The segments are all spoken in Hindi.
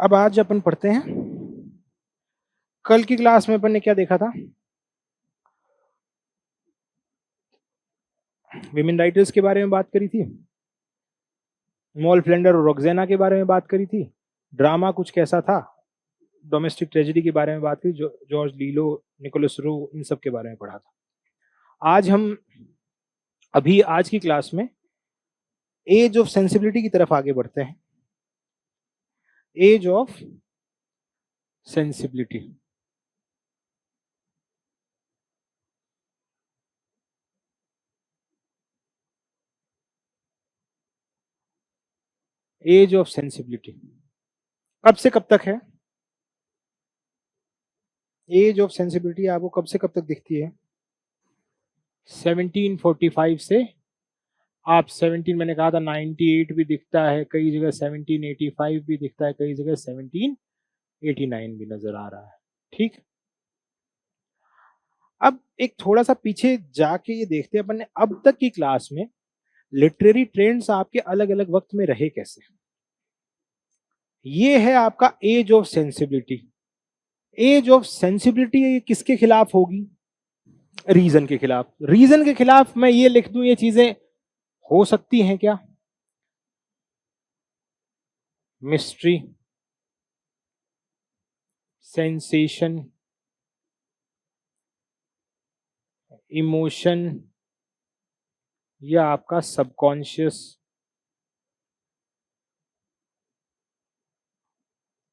अब आज अपन पढ़ते हैं, कल की क्लास में अपन ने क्या देखा था? विमेन राइटर्स के बारे में बात करी थी, मॉल फ्लेंडर और रोक्सेना के बारे में बात करी थी, ड्रामा कुछ कैसा था, डोमेस्टिक ट्रेजेडी के बारे में बात करी, जॉर्ज लीलो, निकोलस रो, इन सब के बारे में पढ़ा था। आज हम अभी आज की क्लास में एज ऑफ सेंसिबिलिटी की तरफ आगे बढ़ते हैं। Age of sensibility, age of sensibility कब से कब तक है? एज ऑफ सेंसिबिलिटी आपको कब से कब तक दिखती है? 1745 से आप 17, मैंने कहा था 98 भी दिखता है कई जगह, 1785 भी दिखता है कई जगह, 1789 भी नजर आ रहा है। ठीक, अब एक थोड़ा सा पीछे जाके ये देखते हैं अपन ने अब तक की क्लास में लिटरेरी ट्रेंड्स आपके अलग अलग वक्त में रहे कैसे। ये है आपका age of sensibility. Age of sensibility किसके खिलाफ होगी? रीजन के खिलाफ। रीजन के खिलाफ मैं ये लिख दूं, ये चीजें हो सकती हैं क्या? मिस्ट्री, सेंसेशन, इमोशन, या आपका सबकॉन्शियस,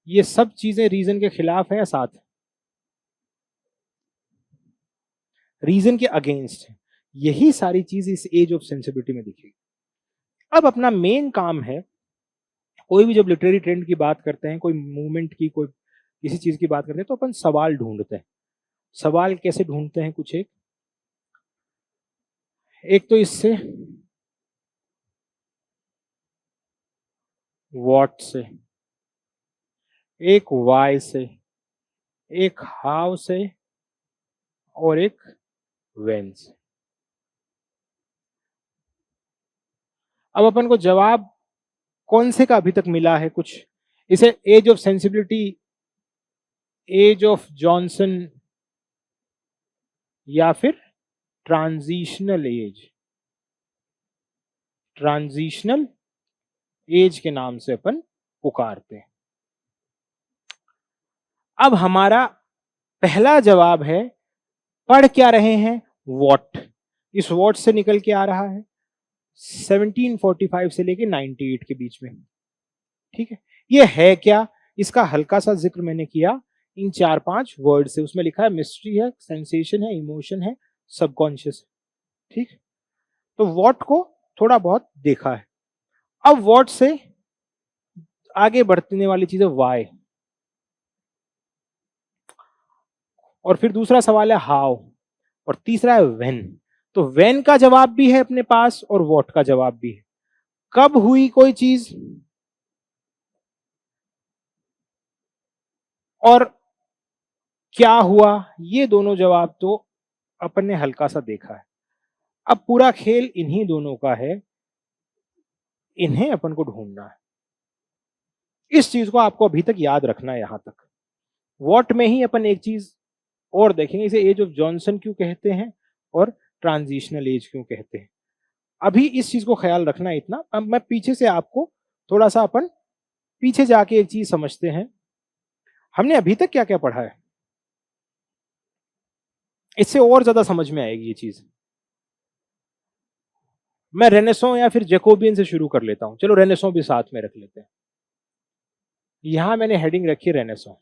ये सब चीजें रीजन के खिलाफ है या साथ है? रीजन के अगेंस्ट है। यही सारी चीज इस एज ऑफ सेंसिबिलिटी में दिखेगी। अब अपना मेन काम है, कोई भी जब लिटरेरी ट्रेंड की बात करते हैं, कोई मूवमेंट की, कोई किसी चीज की बात करते हैं, तो अपन सवाल ढूंढते हैं। सवाल कैसे ढूंढते हैं? कुछ एक तो इससे, व्हाट से, एक वाई से, एक हाउ से, और एक व्हेन से। अब अपन को जवाब कौन से का अभी तक मिला है? कुछ इसे age of sensibility, age of Johnson, या फिर ट्रांजिशनल एज, ट्रांजिशनल एज के नाम से अपन पुकारते हैं। अब हमारा पहला जवाब है, पढ़ क्या रहे हैं? वॉट। इस वॉट से निकल के आ रहा है 1745 से लेके 98 के बीच में। ठीक है, ये है क्या? इसका हल्का सा जिक्र मैंने किया इन 4-5 वर्ड से। उसमें लिखा है मिस्ट्री है, सेंसेशन है, इमोशन है, सबकॉन्शियस है। ठीक, तो वॉट को थोड़ा बहुत देखा है। अब वॉट से आगे बढ़ने वाली चीज है वाई, और फिर दूसरा सवाल है हाउ, और तीसरा है व्हेन। तो व्हेन का जवाब भी है अपने पास और व्हाट का जवाब भी है। कब हुई कोई चीज और क्या हुआ, ये दोनों जवाब तो अपन ने हल्का सा देखा है। अब पूरा खेल इन्हीं दोनों का है, इन्हें अपन को ढूंढना है। इस चीज को आपको अभी तक याद रखना है। यहां तक व्हाट में ही अपन एक चीज और देखेंगे, इसे एज ऑफ जॉनसन क्यों कहते हैं और ट्रांजिशनल एज क्यों कहते हैं। अभी इस चीज को ख्याल रखना है इतना। अब मैं पीछे से आपको थोड़ा सा, अपन पीछे जाके एक चीज समझते हैं, हमने अभी तक क्या क्या पढ़ा है, इससे और ज्यादा समझ में आएगी ये चीज। मैं रेनेसो या फिर जैकोबियन से शुरू कर लेता हूं। चलो रेनेसो भी साथ में रख लेते हैं। यहां मैंने हेडिंग रखी रेनेसो।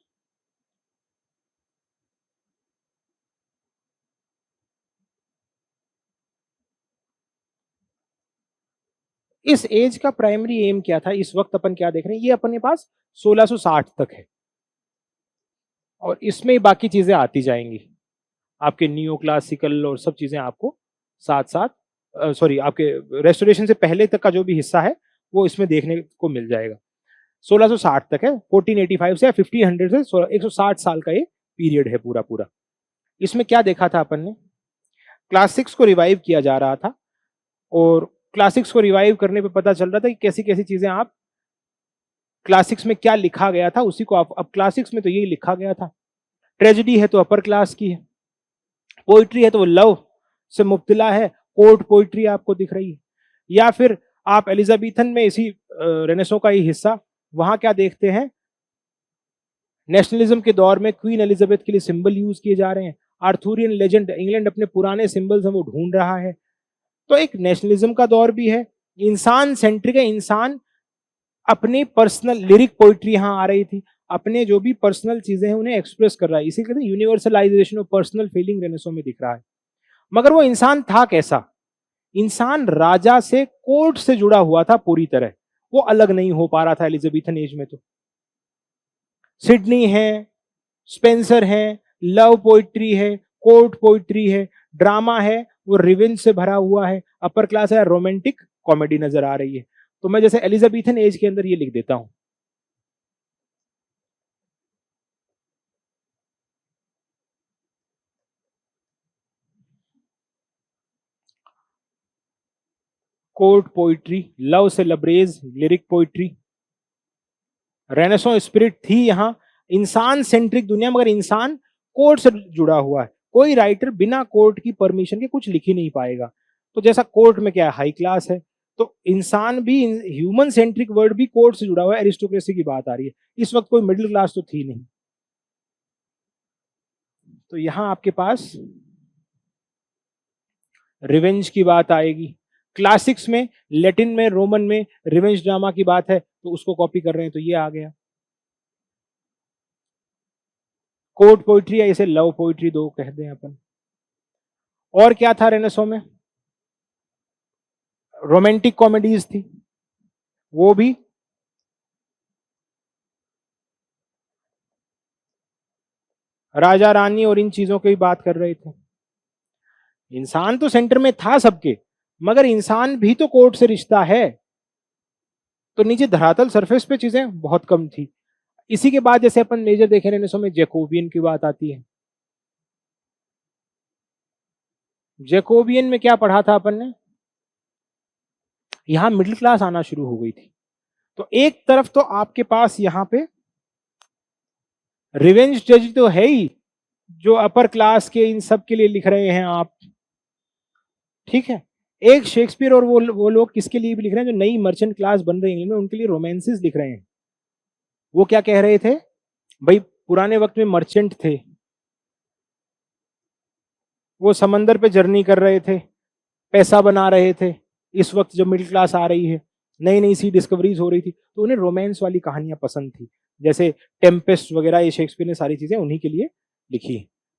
इस एज का प्राइमरी एम क्या था? इस वक्त अपन क्या देख रहे हैं, ये अपने पास 1660 तक है, और इसमें बाकी चीजें आती जाएंगी। आपके नियो क्लासिकल और सब चीजें आपको साथ साथ, सॉरी, आपके रेस्टोरेशन से पहले तक का जो भी हिस्सा है वो इसमें देखने को मिल जाएगा। 1660 तक है, 1485 से 1500 से 160 साल का ये पीरियड है पूरा पूरा। इसमें क्या देखा था अपन ने? क्लासिक्स को रिवाइव किया जा रहा था, और क्लासिक्स को रिवाइव करने पे पता चल रहा था कि कैसी कैसी चीजें आप क्लासिक्स में क्या लिखा गया था उसी को आप, अब क्लासिक्स में तो यही लिखा गया था। ट्रेजेडी है तो अपर क्लास की है, पोइट्री है तो वो लव से मुब्तला है, कोर्ट पोइट्री आपको दिख रही है। या फिर आप एलिजाबेथन में इसी रेनेसो का ही हिस्सा, वहां क्या देखते हैं, नेशनलिज्म के दौर में क्वीन एलिजाबेथ के लिए सिंबल यूज किए जा रहे हैं। आर्थुरियन लेजेंड, इंग्लैंड अपने पुराने सिंबल्स हैं वो ढूंढ रहा है। तो एक नेशनलिज्म का दौर भी है, इंसान सेंट्रिक है, इंसान अपनी पर्सनल लिरिक पोइट्री यहां आ रही थी, अपने जो भी पर्सनल चीजें हैं उन्हें एक्सप्रेस कर रहा है, इसी कहते हैं universalization of personal feeling renaissance में दिख रहा है। मगर वो इंसान था कैसा, इंसान राजा से, कोर्ट से जुड़ा हुआ था पूरी तरह, वो अलग नहीं हो पा रहा था एलिजाबेथन एज में। तो सिडनी है, स्पेंसर है, लव पोइट्री है, कोर्ट पोइट्री है, ड्रामा है वो रिवेंज से भरा हुआ है, अपर क्लास है, रोमांटिक कॉमेडी नजर आ रही है। तो मैं जैसे एलिजाबेथन एज के अंदर ये लिख देता हूं, कोर्ट पोइट्री, लव से लबरेज लिरिक पोइट्री, रेनेसो स्पिरिट थी यहां, इंसान सेंट्रिक दुनिया, मगर इंसान कोर्ट से जुड़ा हुआ है। कोई राइटर बिना कोर्ट की परमिशन के कुछ लिख ही नहीं पाएगा। तो जैसा कोर्ट में क्या है, हाई क्लास है, तो इंसान भी, ह्यूमन सेंट्रिक वर्ड भी कोर्ट से जुड़ा हुआ है, एरिस्टोक्रेसी की बात आ रही है। इस वक्त कोई मिडिल क्लास तो थी नहीं। तो यहां आपके पास रिवेंज की बात आएगी। क्लासिक्स में, लैटिन में, रोमन में रिवेंज ड्रामा की बात है, तो उसको कॉपी कर रहे हैं, तो ये आ गया। कोर्ट पोइट्री या इसे लव पोइट्री दो कह दें अपन। और क्या था रेनेसो में, रोमांटिक कॉमेडीज थी, वो भी राजा रानी और इन चीजों की बात कर रहे थे। इंसान तो सेंटर में था सबके, मगर इंसान भी तो कोर्ट से रिश्ता है, तो नीचे धरातल सरफेस पे चीजें बहुत कम थी। इसी के बाद जैसे अपन मेजर देखे रेनेसो में जैकोबियन की बात आती है। जैकोबियन में क्या पढ़ा था अपन ने, यहां मिडिल क्लास आना शुरू हो गई थी। तो एक तरफ तो आपके पास यहां पे रिवेंज ट्रेजेडी तो है ही, जो अपर क्लास के इन सब के लिए लिख रहे हैं आप, ठीक है। एक शेक्सपियर और वो लोग किसके लिए भी लिख रहे हैं, जो नई मर्चेंट क्लास बन रही है इंग्लैंड में, उनके लिए रोमांसेस लिख रहे हैं। वो क्या कह रहे थे भाई, पुराने वक्त में मर्चेंट थे, वो समंदर पे जर्नी कर रहे थे, पैसा बना रहे थे। इस वक्त जब मिडिल क्लास आ रही है, नई नई सी डिस्कवरीज हो रही थी, तो उन्हें रोमांस वाली कहानियां पसंद थी। जैसे टेम्पेस्ट वगैरह, ये शेक्सपियर ने सारी चीजें उन्हीं के लिए लिखी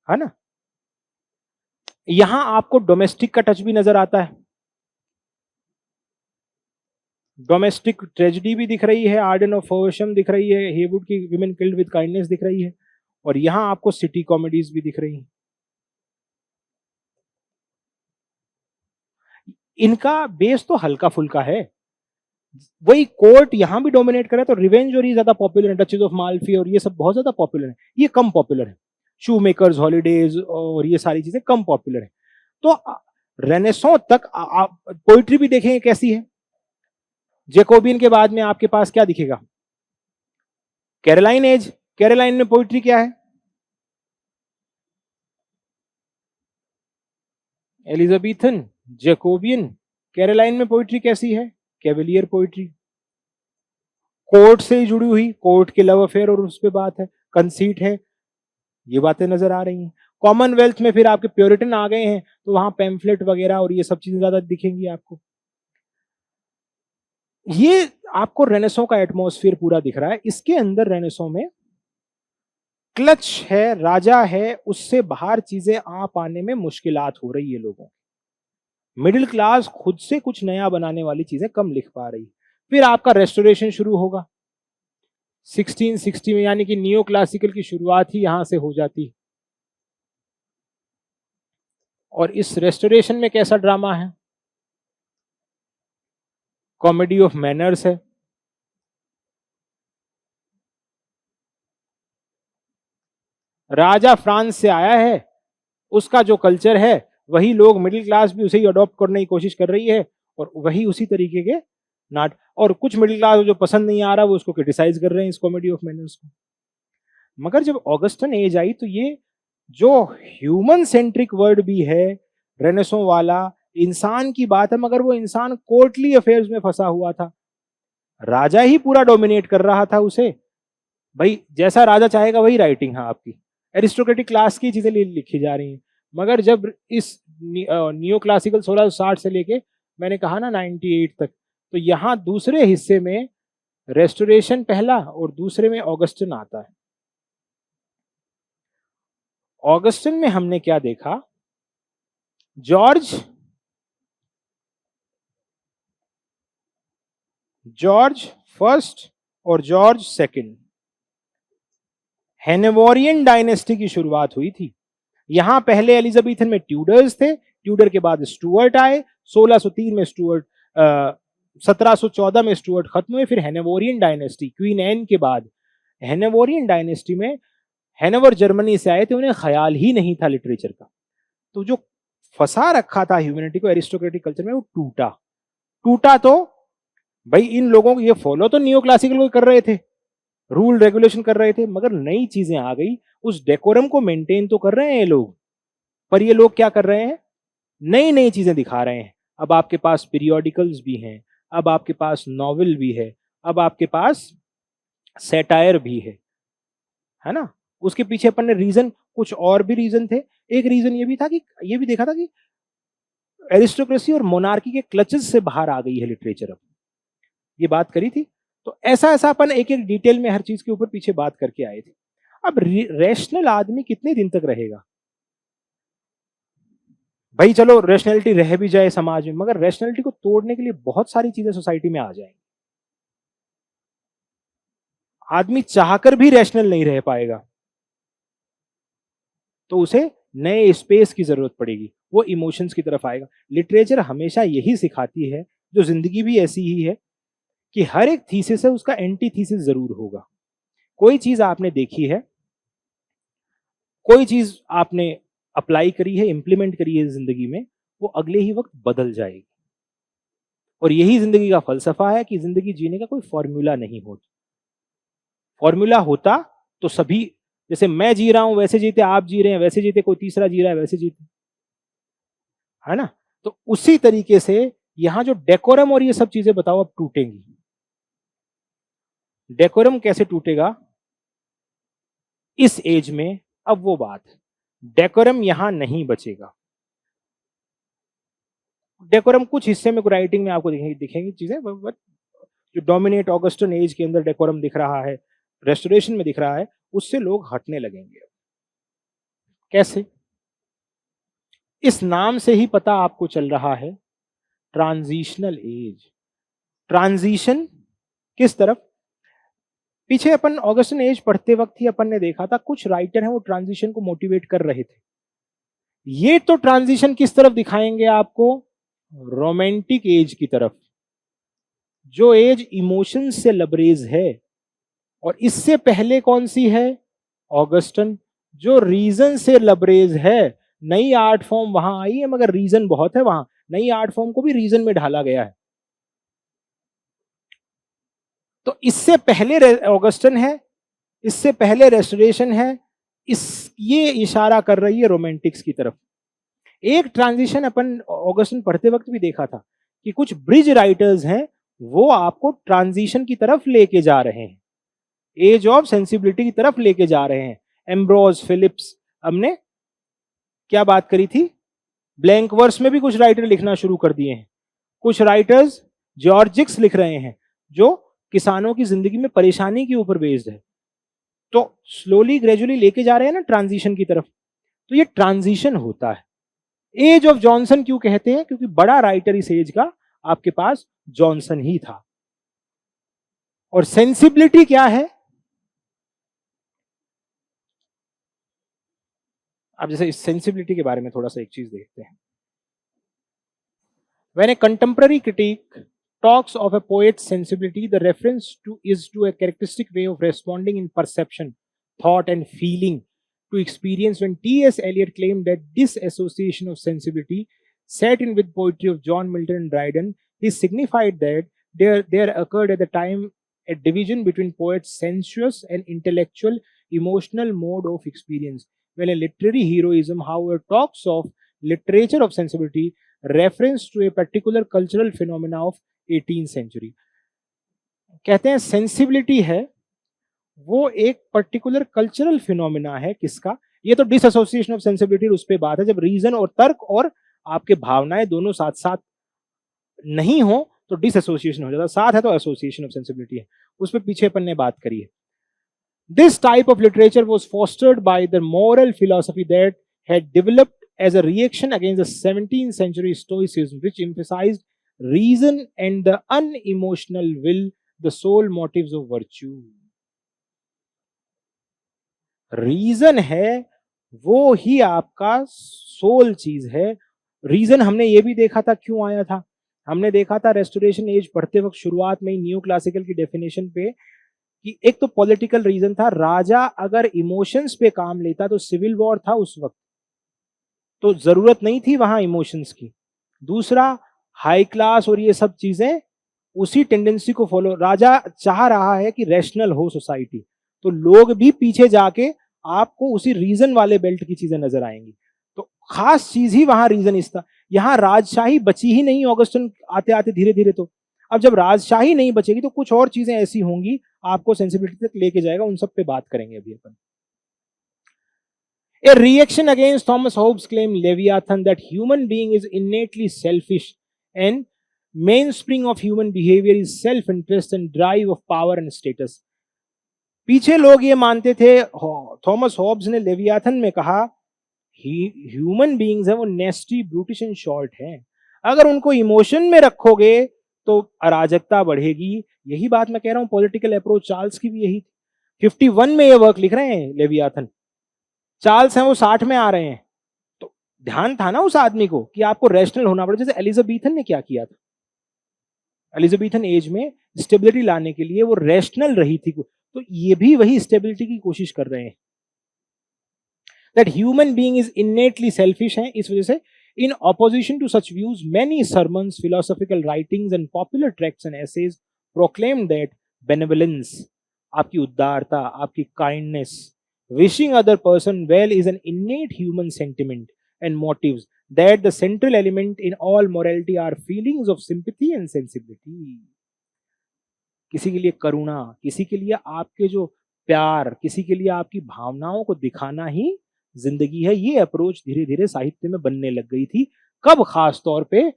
है ना। यहां आपको डोमेस्टिक का टच भी नजर आता है, डोमेस्टिक ट्रेजेडी भी दिख रही है, आर्डन ऑफ फर्शम दिख रही है, हेवुड की विमेन किल्ड विद काइंडनेस दिख रही है, और यहां आपको सिटी कॉमेडीज भी दिख रही हैं। इनका बेस तो हल्का फुल्का है, वही कोर्ट यहां भी डोमिनेट करे, तो रिवेंज और ये ज्यादा पॉपुलर है, डचेस ऑफ माल्फी और ये सब बहुत ज्यादा पॉपुलर है, ये कम पॉपुलर है। शू मेकर्स हॉलीडेज और ये सारी चीजें कम पॉपुलर है। तो रेनेसो तक पोइट्री भी देखेंगे कैसी है। जैकोबियन के बाद में आपके पास क्या दिखेगा, कैरोलाइन एज। कैरोलाइन में पोइट्री क्या है, एलिजाबेथन, जैकोबियन। कैरोलाइन में पोइट्री कैसी है, कैवलियर पोइट्री, कोर्ट से ही जुड़ी हुई, कोर्ट के लव अफेयर और उस पर बात है, कंसीट है, ये बातें नजर आ रही हैं। कॉमनवेल्थ में फिर आपके प्योरिटन आ गए हैं, तो वहां पैम्फलेट वगैरह और ये सब चीजें ज्यादा दिखेंगी आपको। ये आपको रेनेसो का एटमॉस्फेयर पूरा दिख रहा है। इसके अंदर रेनेसो में क्लच है, राजा है, उससे बाहर चीजें आ पाने में मुश्किलात हो रही है लोगों। मिडिल क्लास खुद से कुछ नया बनाने वाली चीजें कम लिख पा रही। फिर आपका रेस्टोरेशन शुरू होगा 1660 में, यानी कि नियो क्लासिकल की शुरुआत ही यहां से हो जाती। और इस रेस्टोरेशन में कैसा ड्रामा है, कॉमेडी ऑफ मैनर्स है। राजा फ्रांस से आया है, उसका जो कल्चर है वही लोग, मिडिल क्लास भी उसे ही अडॉप्ट करने की कोशिश कर रही है, और वही उसी तरीके के नाट। और कुछ मिडिल क्लास जो पसंद नहीं आ रहा वो उसको क्रिटिसाइज कर रहे हैं इस कॉमेडी ऑफ मैनर्स को। मगर जब ऑगस्टन एज आई तो ये जो ह्यूमन सेंट्रिक वर्ड भी है रेनेसो वाला, इंसान की बात है, मगर वो इंसान कोर्टली अफेयर्स में फंसा हुआ था, राजा ही पूरा डोमिनेट कर रहा था उसे। भाई जैसा राजा चाहेगा वही राइटिंग है आपकी, एरिस्टोक्रेटिक क्लास की चीजें लिखी जा रही हैं। मगर जब इस नियो क्लासिकल 1660 से लेके मैंने कहा ना 98 तक, तो यहाँ दूसरे हिस्से में रेस्टोरेशन पहला और दूसरे में ऑगस्टन आता है। ऑगस्टन में हमने क्या देखा, जॉर्ज फर्स्ट और जॉर्ज सेकंड, हेनेवोरियन डायनेस्टी की शुरुआत हुई थी। यहां पहले एलिजाबेथन में ट्यूडर्स थे, ट्यूडर के बाद स्टुअर्ट आए, 1603 में स्टुअर्ट, 1714 में स्टुअर्ट खत्म हुए, फिर हेनेवोरियन डायनेस्टी, क्वीन एन के बाद। हेनेवोरियन डायनेस्टी में हेनोवर जर्मनी से आए थे, उन्हें ख्याल ही नहीं था लिटरेचर का, तो जो फंसा रखा था ह्यूमैनिटी को एरिस्टोक्रेटिक कल्चर में वो टूटा तो भाई इन लोगों को ये फॉलो तो नियो क्लासिकल को कर रहे थे, रूल रेगुलेशन कर रहे थे, मगर नई चीजें आ गई, उस डेकोरम को मेंटेन तो कर रहे हैं ये लोग, पर ये लोग क्या कर रहे हैं, नई नई चीजें दिखा रहे हैं। अब आपके पास पीरियोडिकल्स भी हैं, अब आपके पास नॉवेल भी है, अब आपके पास सैटायर भी है ना। उसके पीछे अपन ने रीजन, कुछ और भी रीजन थे। एक रीजन ये भी था कि ये भी देखा था कि एरिस्टोक्रेसी और मोनार्की के क्लचेस से बाहर आ गई है लिटरेचर, अब ये बात करी थी। तो ऐसा ऐसा अपन एक एक डिटेल में हर चीज के ऊपर पीछे बात करके आए थे। अब रैशनल आदमी कितने दिन तक रहेगा, भाई चलो रैशनैलिटी रह भी जाए समाज में, मगर रैशनैलिटी को तोड़ने के लिए बहुत सारी चीजें सोसाइटी में आ जाएंगी, आदमी चाहकर भी रैशनल नहीं रह पाएगा, तो उसे नए स्पेस की जरूरत पड़ेगी, वो इमोशंस की तरफ आएगा। लिटरेचर हमेशा यही सिखाती है, जो जिंदगी भी ऐसी ही है, कि हर एक थीसिस है उसका एंटी थीसिस जरूर होगा। कोई चीज आपने देखी है, कोई चीज आपने अप्लाई करी है, इंप्लीमेंट करी है जिंदगी में, वो अगले ही वक्त बदल जाएगी। और यही जिंदगी का फलसफा है कि जिंदगी जीने का कोई फॉर्मूला नहीं होता। फॉर्मूला होता तो सभी, जैसे मैं जी रहा हूं वैसे जीते, आप जी रहे हैं वैसे जीते, कोई तीसरा जी रहा है वैसे जीते, है ना। तो उसी तरीके से यहां जो डेकोरम और ये सब चीजें बताओ अब टूटेंगी। डेकोरम कैसे टूटेगा इस एज में, अब वो बात, डेकोरम यहां नहीं बचेगा। डेकोरम कुछ हिस्से में राइटिंग में आपको दिखेंगी चीजें, बट जो डोमिनेट ऑगस्टन एज के अंदर डेकोरम दिख रहा है, रेस्टोरेशन में दिख रहा है, उससे लोग हटने लगेंगे। कैसे, इस नाम से ही पता आपको चल रहा है, ट्रांजिशनल एज। ट्रांजिशन किस तरफ, पीछे अपन ऑगस्टन एज पढ़ते वक्त ही अपन ने देखा था कुछ राइटर हैं वो ट्रांजिशन को मोटिवेट कर रहे थे। ये तो ट्रांजिशन किस तरफ दिखाएंगे आपको, रोमांटिक एज की तरफ, जो एज इमोशन से लबरेज है। और इससे पहले कौन सी है, ऑगस्टन, जो रीजन से लबरेज है। नई आर्ट फॉर्म वहां आई है, मगर रीजन बहुत है वहां, नई आर्ट फॉर्म को भी रीजन में ढाला गया है। तो इससे पहले ऑगस्टन है, इससे पहले रेस्टोरेशन है, ये इशारा कर रही है रोमांटिक्स की तरफ। एक ट्रांजिशन अपन ऑगस्टन पढ़ते वक्त भी देखा था कि कुछ ब्रिज राइटर्स हैं, वो आपको ट्रांजिशन की तरफ लेके जा रहे हैं, एज ऑफ सेंसिबिलिटी की तरफ लेके जा रहे हैं। एम्ब्रोज फिलिप्स, हमने क्या बात करी थी, ब्लैंक वर्स में भी कुछ राइटर लिखना शुरू कर दिए हैं। कुछ राइटर्स जॉर्जिक्स लिख रहे हैं, जो किसानों की जिंदगी में परेशानी के ऊपर बेस्ड है। तो स्लोली ग्रेजुअली लेके जा रहे हैं ना ट्रांजिशन की तरफ, तो ये ट्रांजिशन होता है। एज ऑफ जॉनसन क्यों कहते हैं, क्योंकि बड़ा राइटर इस एज का आपके पास जॉनसन ही था। और सेंसिबिलिटी क्या है, अब जैसे इस सेंसिबिलिटी के बारे में थोड़ा सा एक चीज देखते हैं। When a contemporary critic talks of a poet's sensibility, the reference is to a characteristic way of responding in perception, thought, and feeling to experience. When T.S. Eliot claimed that disassociation of sensibility set in with poetry of John Milton and Dryden, he signified that there occurred at the time a division between poets' sensuous and intellectual emotional mode of experience, when a literary heroism, however, talks of literature of sensibility, reference to a particular cultural phenomena of 18th century. कहते हैं सेंसिबिलिटी है वो एक पर्टिकुलर कल्चरल फिनोमिना है किसका, ये तो डिसएसोसिएशन ऑफ सेंसिबिलिटी उस पे बात है जब रीजन और तर्क और आपके भावनाएं दोनों साथ साथ नहीं हो तो डिसएसोसिएशन हो जाता, साथ है तो एसोसिएशन ऑफ सेंसिबिलिटी है, उस पे पीछे अपन ने बात करी है. This type of literature was fostered by the moral philosophy that had developed as a reaction against the 17th century Stoicism, which emphasized reason and the unemotional will, the sole motives of virtue. Reason है वो ही आपका सोल चीज है. रीजन हमने ये भी देखा था क्यों आया था, हमने देखा था रेस्टोरेशन एज पढ़ते वक्त शुरुआत में ही न्यू क्लासिकल की डेफिनेशन पे कि एक तो पॉलिटिकल रीजन था, राजा अगर इमोशंस पे काम लेता तो सिविल वॉर था उस वक्त, तो जरूरत नहीं थी वहां इमोशंस की. दूसरा हाई क्लास और ये सब चीजें उसी टेंडेंसी को फॉलो, राजा चाह रहा है कि रैशनल हो सोसाइटी, तो लोग भी पीछे जाके आपको उसी रीजन वाले बेल्ट की चीजें नजर आएंगी. तो खास चीज ही वहां रीजन इस था. यहां राजशाही बची ही नहीं ऑगस्टन आते आते धीरे धीरे, तो अब जब राजशाही नहीं बचेगी तो कुछ और चीजें ऐसी होंगी आपको सेंसिबिलिटी तक लेके जाएगा, उन सब पे बात करेंगे अभी अपन. A reaction against Thomas Hobbes' claim Leviathan that human being is innately selfish and mainspring of human behavior is self-interest and drive of power and status. पीछे लोग ये मानते थे, थॉमस हॉब्स ने लेवियाथन में कहा ह्यूमन बीइंग्स है वो नेस्टी ब्रूटिश एंड शॉर्ट हैं, अगर उनको इमोशन में रखोगे तो अराजकता बढ़ेगी. यही बात मैं कह रहा हूं पॉलिटिकल अप्रोच चार्ल्स की भी यही थी. 51 में ये वर्क लिख रहे हैं लेवियाथन, चार्ल्स हैं वो 60 में आ रहे हैं, तो ध्यान था ना उस आदमी को कि आपको रैशनल होना पड़े. जैसे एलिजाबेथन ने क्या किया था, एलिजाबेथन एज में स्टेबिलिटी लाने के लिए वो रैशनल रही थी, तो ये भी वही स्टेबिलिटी की कोशिश कर रहे हैं. That human being is innately selfish है, इस वजह से in opposition to such views many sermons, philosophical writings and popular tracts and essays proclaim that benevolence, आपकी उदारता, आपकी kindness, wishing other person well is an innate human sentiment and motives, that the central element in all morality are feelings of sympathy and sensibility. किसी के लिए करुणा, किसी के लिए आपके जो प्यार, किसी के लिए आपकी भावनाओं को दिखाना ही जिंदगी है. ये अप्रोच धीरे धीरे साहित्य में बनने लग गई थी. कब? खास तौर पे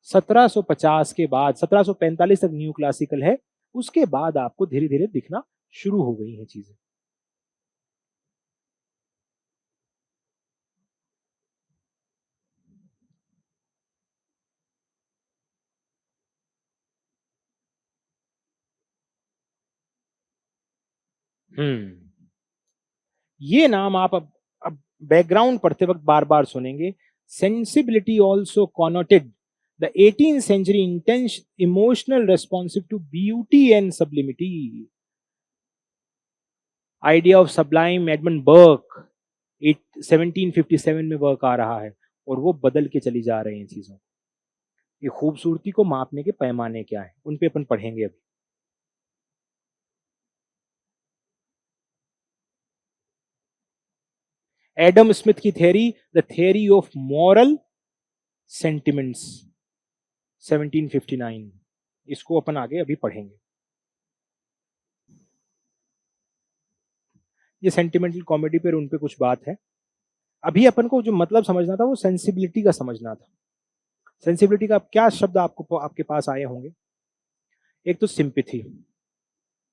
1750 के बाद, 1745 तक न्यू क्लासिकल है, उसके बाद आपको धीरे धीरे दिखना शुरू हो गई हैं चीजें. ये नाम आप अब बैकग्राउंड पढ़ते वक्त बार बार सुनेंगे. Sensibility also connoted the 18th century intense emotional responsive to beauty and sublimity. Idea of sublime Edmund Burke 1757 में वर्क आ रहा है, और वो बदल के चली जा रही हैं चीजों. ये खूबसूरती को मापने के पैमाने क्या है, उन पे अपन पढ़ेंगे अभी. एडम स्मिथ की theory, the theory of moral sentiments 1759, इसको अपन आगे अभी पढ़ेंगे. ये सेंटिमेंटल कॉमेडी पर उन पे कुछ बात है. अभी अपन को जो मतलब समझना था वो सेंसिबिलिटी का समझना था. सेंसिबिलिटी का क्या शब्द आपको आपके पास आए होंगे. एक तो सिंपैथी,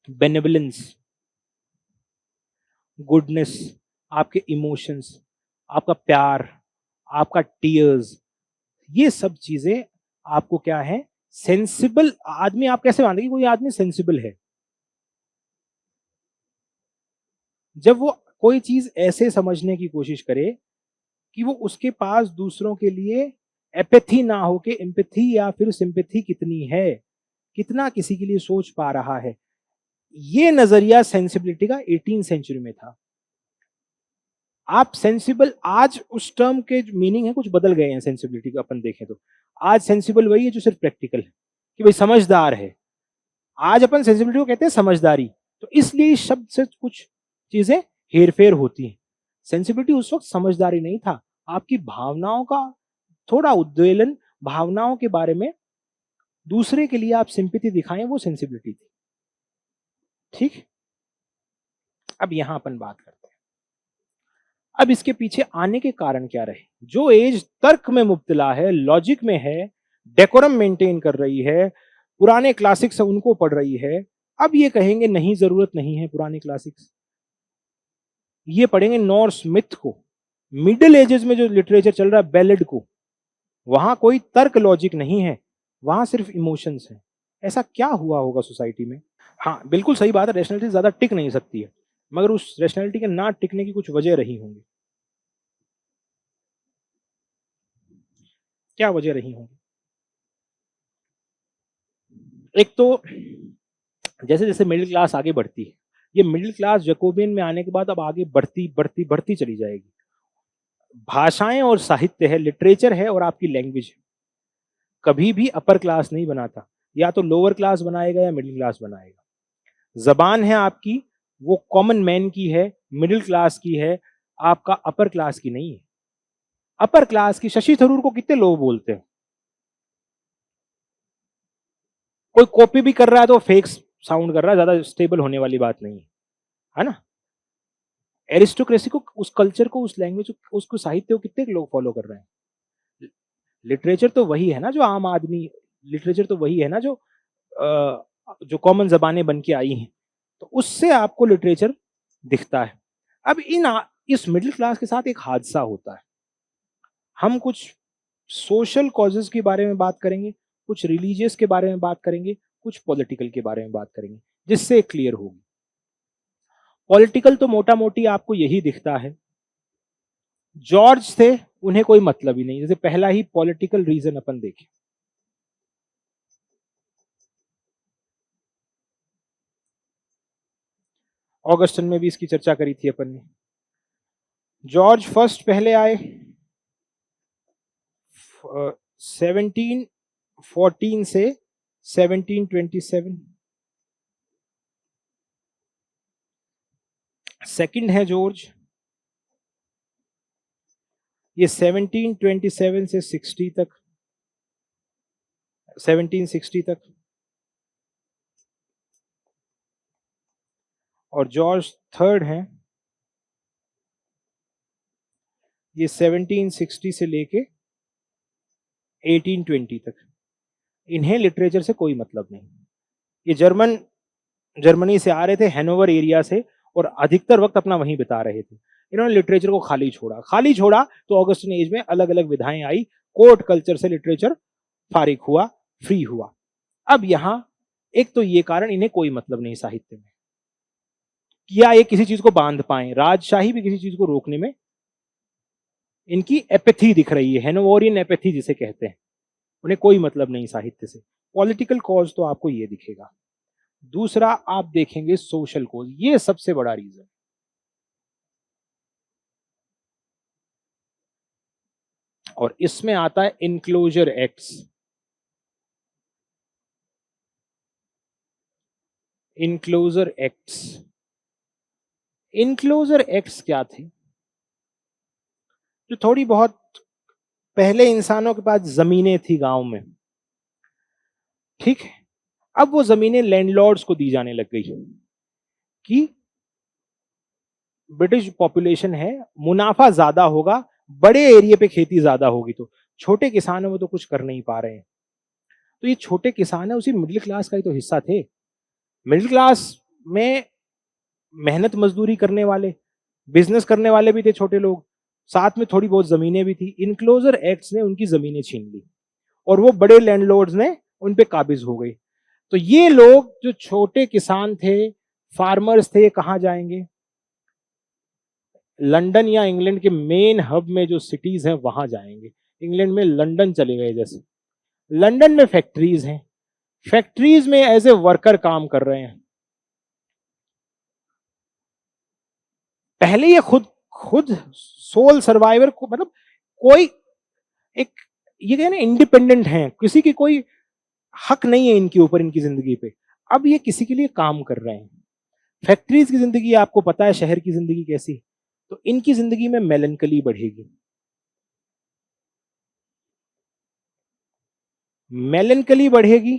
बेनेवलेंस, गुडनेस, आपके इमोशंस, आपका प्यार, आपका टीयर्स, ये सब चीजें आपको क्या है, सेंसिबल आदमी. आप कैसे मानेंगे कोई आदमी सेंसिबल है? जब वो कोई चीज ऐसे समझने की कोशिश करे कि वो उसके पास दूसरों के लिए एपैथी ना हो के एम्पैथी या फिर सिंपैथी कितनी है, कितना किसी के लिए सोच पा रहा है. ये नजरिया सेंसिबिलिटी का 18th सेंचुरी में था. आप सेंसिबल, आज उस टर्म के मीनिंग है कुछ बदल गए हैं. सेंसिबिलिटी का अपन देखें तो आज सेंसिबल वही है जो सिर्फ प्रैक्टिकल है, कि भाई समझदार है। आज अपन सेंसिबिलिटी को कहते हैं समझदारी, तो इसलिए इस शब्द से कुछ चीजें हेरफेर होती हैं। सेंसिबिलिटी उस वक्त समझदारी नहीं था, आपकी भावनाओं का थोड़ा उद्वेलन, भावनाओं के बारे में दूसरे के लिए आप सिंपैथी दिखाएं, वो सेंसिबिलिटी थी। ठीक, अब यहां अपन बात करते हैं, अब इसके पीछे आने के कारण क्या रहे। जो एज तर्क में मुब्तला है, लॉजिक में है, डेकोरम मेंटेन कर रही है, पुराने क्लासिक्स उनको पढ़ रही है, अब ये कहेंगे नहीं जरूरत नहीं है पुराने क्लासिक्स, ये पढ़ेंगे नॉर्स मिथ को, मिडिल एजेस में जो लिटरेचर चल रहा है बैलेड को, वहां कोई तर्क लॉजिक नहीं है, वहां सिर्फ इमोशंस है। ऐसा क्या हुआ होगा सोसाइटी में? हाँ बिल्कुल सही बात है, रैशनैलिटी ज्यादा टिक नहीं सकती है, मगर उस रैशनैलिटी के ना टिकने की कुछ वजह रही होंगी। क्या वजह रही होंगी? एक तो जैसे जैसे मिडिल क्लास आगे बढ़ती है, ये मिडिल क्लास जैकोबियन में आने के बाद अब आगे बढ़ती बढ़ती बढ़ती चली जाएगी। भाषाएं और साहित्य है, लिटरेचर है और आपकी लैंग्वेज है, कभी भी अपर क्लास नहीं बनाता, या तो लोअर क्लास बनाएगा या मिडिल क्लास बनाएगा। जबान है आपकी, वो कॉमन मैन की है, मिडिल क्लास की है, आपका अपर क्लास की नहीं है। अपर क्लास की शशि थरूर को कितने लोग बोलते हैं, कोई कॉपी भी कर रहा है तो फेक साउंड कर रहा है, ज्यादा स्टेबल होने वाली बात नहीं है ना। एरिस्टोक्रेसी को, उस कल्चर को, उस लैंग्वेज को, उसको साहित्य को कितने लोग फॉलो कर रहे हैं। लिटरेचर तो वही है ना जो आम आदमी, लिटरेचर तो वही है ना जो कॉमन जबानें बन के आई हैं, तो उससे आपको लिटरेचर दिखता है। अब इस मिडिल क्लास के साथ एक हादसा होता है, हम कुछ सोशल कॉजेस के बारे में बात करेंगे, कुछ रिलीजियस के बारे में बात करेंगे, कुछ पॉलिटिकल के बारे में बात करेंगे, जिससे क्लियर होगी। पॉलिटिकल तो मोटा मोटी आपको यही दिखता है, जॉर्ज थे, उन्हें कोई मतलब ही नहीं। जैसे पहला ही पॉलिटिकल रीजन अपन देखें, ऑगस्टन में भी इसकी चर्चा करी थी अपन ने। जॉर्ज फर्स्ट पहले आए 1714 से 1727, सेकंड है जॉर्ज, ये 1727 से 60 तक, 1760 तक, और जॉर्ज थर्ड हैं, ये 1760 से लेके 1820 तक। इन्हें लिटरेचर से कोई मतलब नहीं, ये जर्मनी से आ रहे थे, हैनोवर एरिया से, और अधिकतर वक्त अपना वहीं बिता रहे थे। इन्होंने लिटरेचर को खाली छोड़ा तो ऑगस्टन एज में अलग अलग विधाएं आई, कोर्ट कल्चर से लिटरेचर फारिग हुआ, फ्री हुआ। अब यहां एक तो ये कारण, इन्हें कोई मतलब नहीं साहित्य में, या ये किसी चीज को बांध पाए, राजशाही भी किसी चीज को रोकने में इनकी एपेथी दिख रही है, हैनोवरियन एपेथी जिसे कहते हैं, उन्हें कोई मतलब नहीं साहित्य से। पॉलिटिकल कॉज तो आपको ये दिखेगा। दूसरा आप देखेंगे सोशल कॉज, ये सबसे बड़ा रीजन, और इसमें आता है इनक्लोजर एक्ट्स। इनक्लोजर एक्ट्स क्या थे? जो थोड़ी बहुत पहले इंसानों के पास जमीनें थी गांव में, ठीक है, अब वो जमीनें लैंडलॉर्ड्स को दी जाने लग गई कि ब्रिटिश पॉपुलेशन है, मुनाफा ज्यादा होगा, बड़े एरिया पे खेती ज्यादा होगी, तो छोटे किसान है वो तो कुछ कर नहीं पा रहे हैं। तो ये छोटे किसान है, उसी मिडिल क्लास का ही तो हिस्सा थे। मिडिल क्लास में मेहनत मजदूरी करने वाले, बिजनेस करने वाले भी थे छोटे लोग, साथ में थोड़ी बहुत जमीनें भी थी। इनक्लोजर एक्ट्स ने उनकी जमीनें छीन ली और वो बड़े लैंडलॉर्ड्स ने उन पे काबिज हो गई। तो ये लोग जो छोटे किसान थे, फार्मर्स थे, कहां जाएंगे? लंदन या इंग्लैंड के मेन हब में जो सिटीज हैं वहां जाएंगे। इंग्लैंड में लंदन चले गए, जैसे लंदन में फैक्ट्रीज हैं, फैक्ट्रीज में एज ए वर्कर काम कर रहे हैं। पहले ये खुद सोल सर्वाइवर को, मतलब कोई एक, ये कहना इंडिपेंडेंट है, किसी की कोई हक नहीं है इनके ऊपर, इनकी जिंदगी पे। अब ये किसी के लिए काम कर रहे हैं। फैक्ट्रीज की जिंदगी आपको पता है, शहर की जिंदगी कैसी, तो इनकी जिंदगी में मेलनकली बढ़ेगी। मेलनकली बढ़ेगी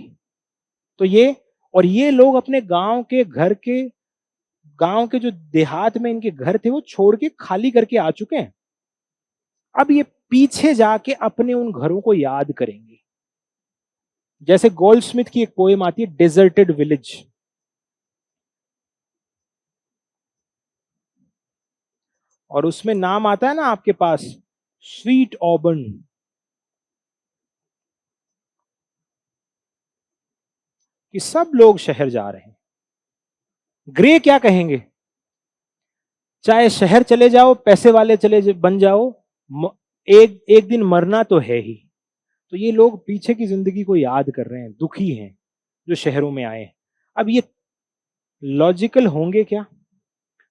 तो ये, और ये लोग अपने गांव के जो देहात में इनके घर थे वो छोड़ के खाली करके आ चुके हैं। अब ये पीछे जाके अपने उन घरों को याद करेंगे। जैसे गोल्डस्मिथ की एक पोएम आती है, डेजर्टेड विलेज, और उसमें नाम आता है ना आपके पास, स्वीट ऑबर्न। कि सब लोग शहर जा रहे हैं। ग्रे क्या कहेंगे, चाहे शहर चले जाओ, पैसे वाले बन जाओ, एक एक दिन मरना तो है ही। तो ये लोग पीछे की जिंदगी को याद कर रहे हैं, दुखी हैं जो शहरों में आए हैं। अब ये लॉजिकल होंगे क्या?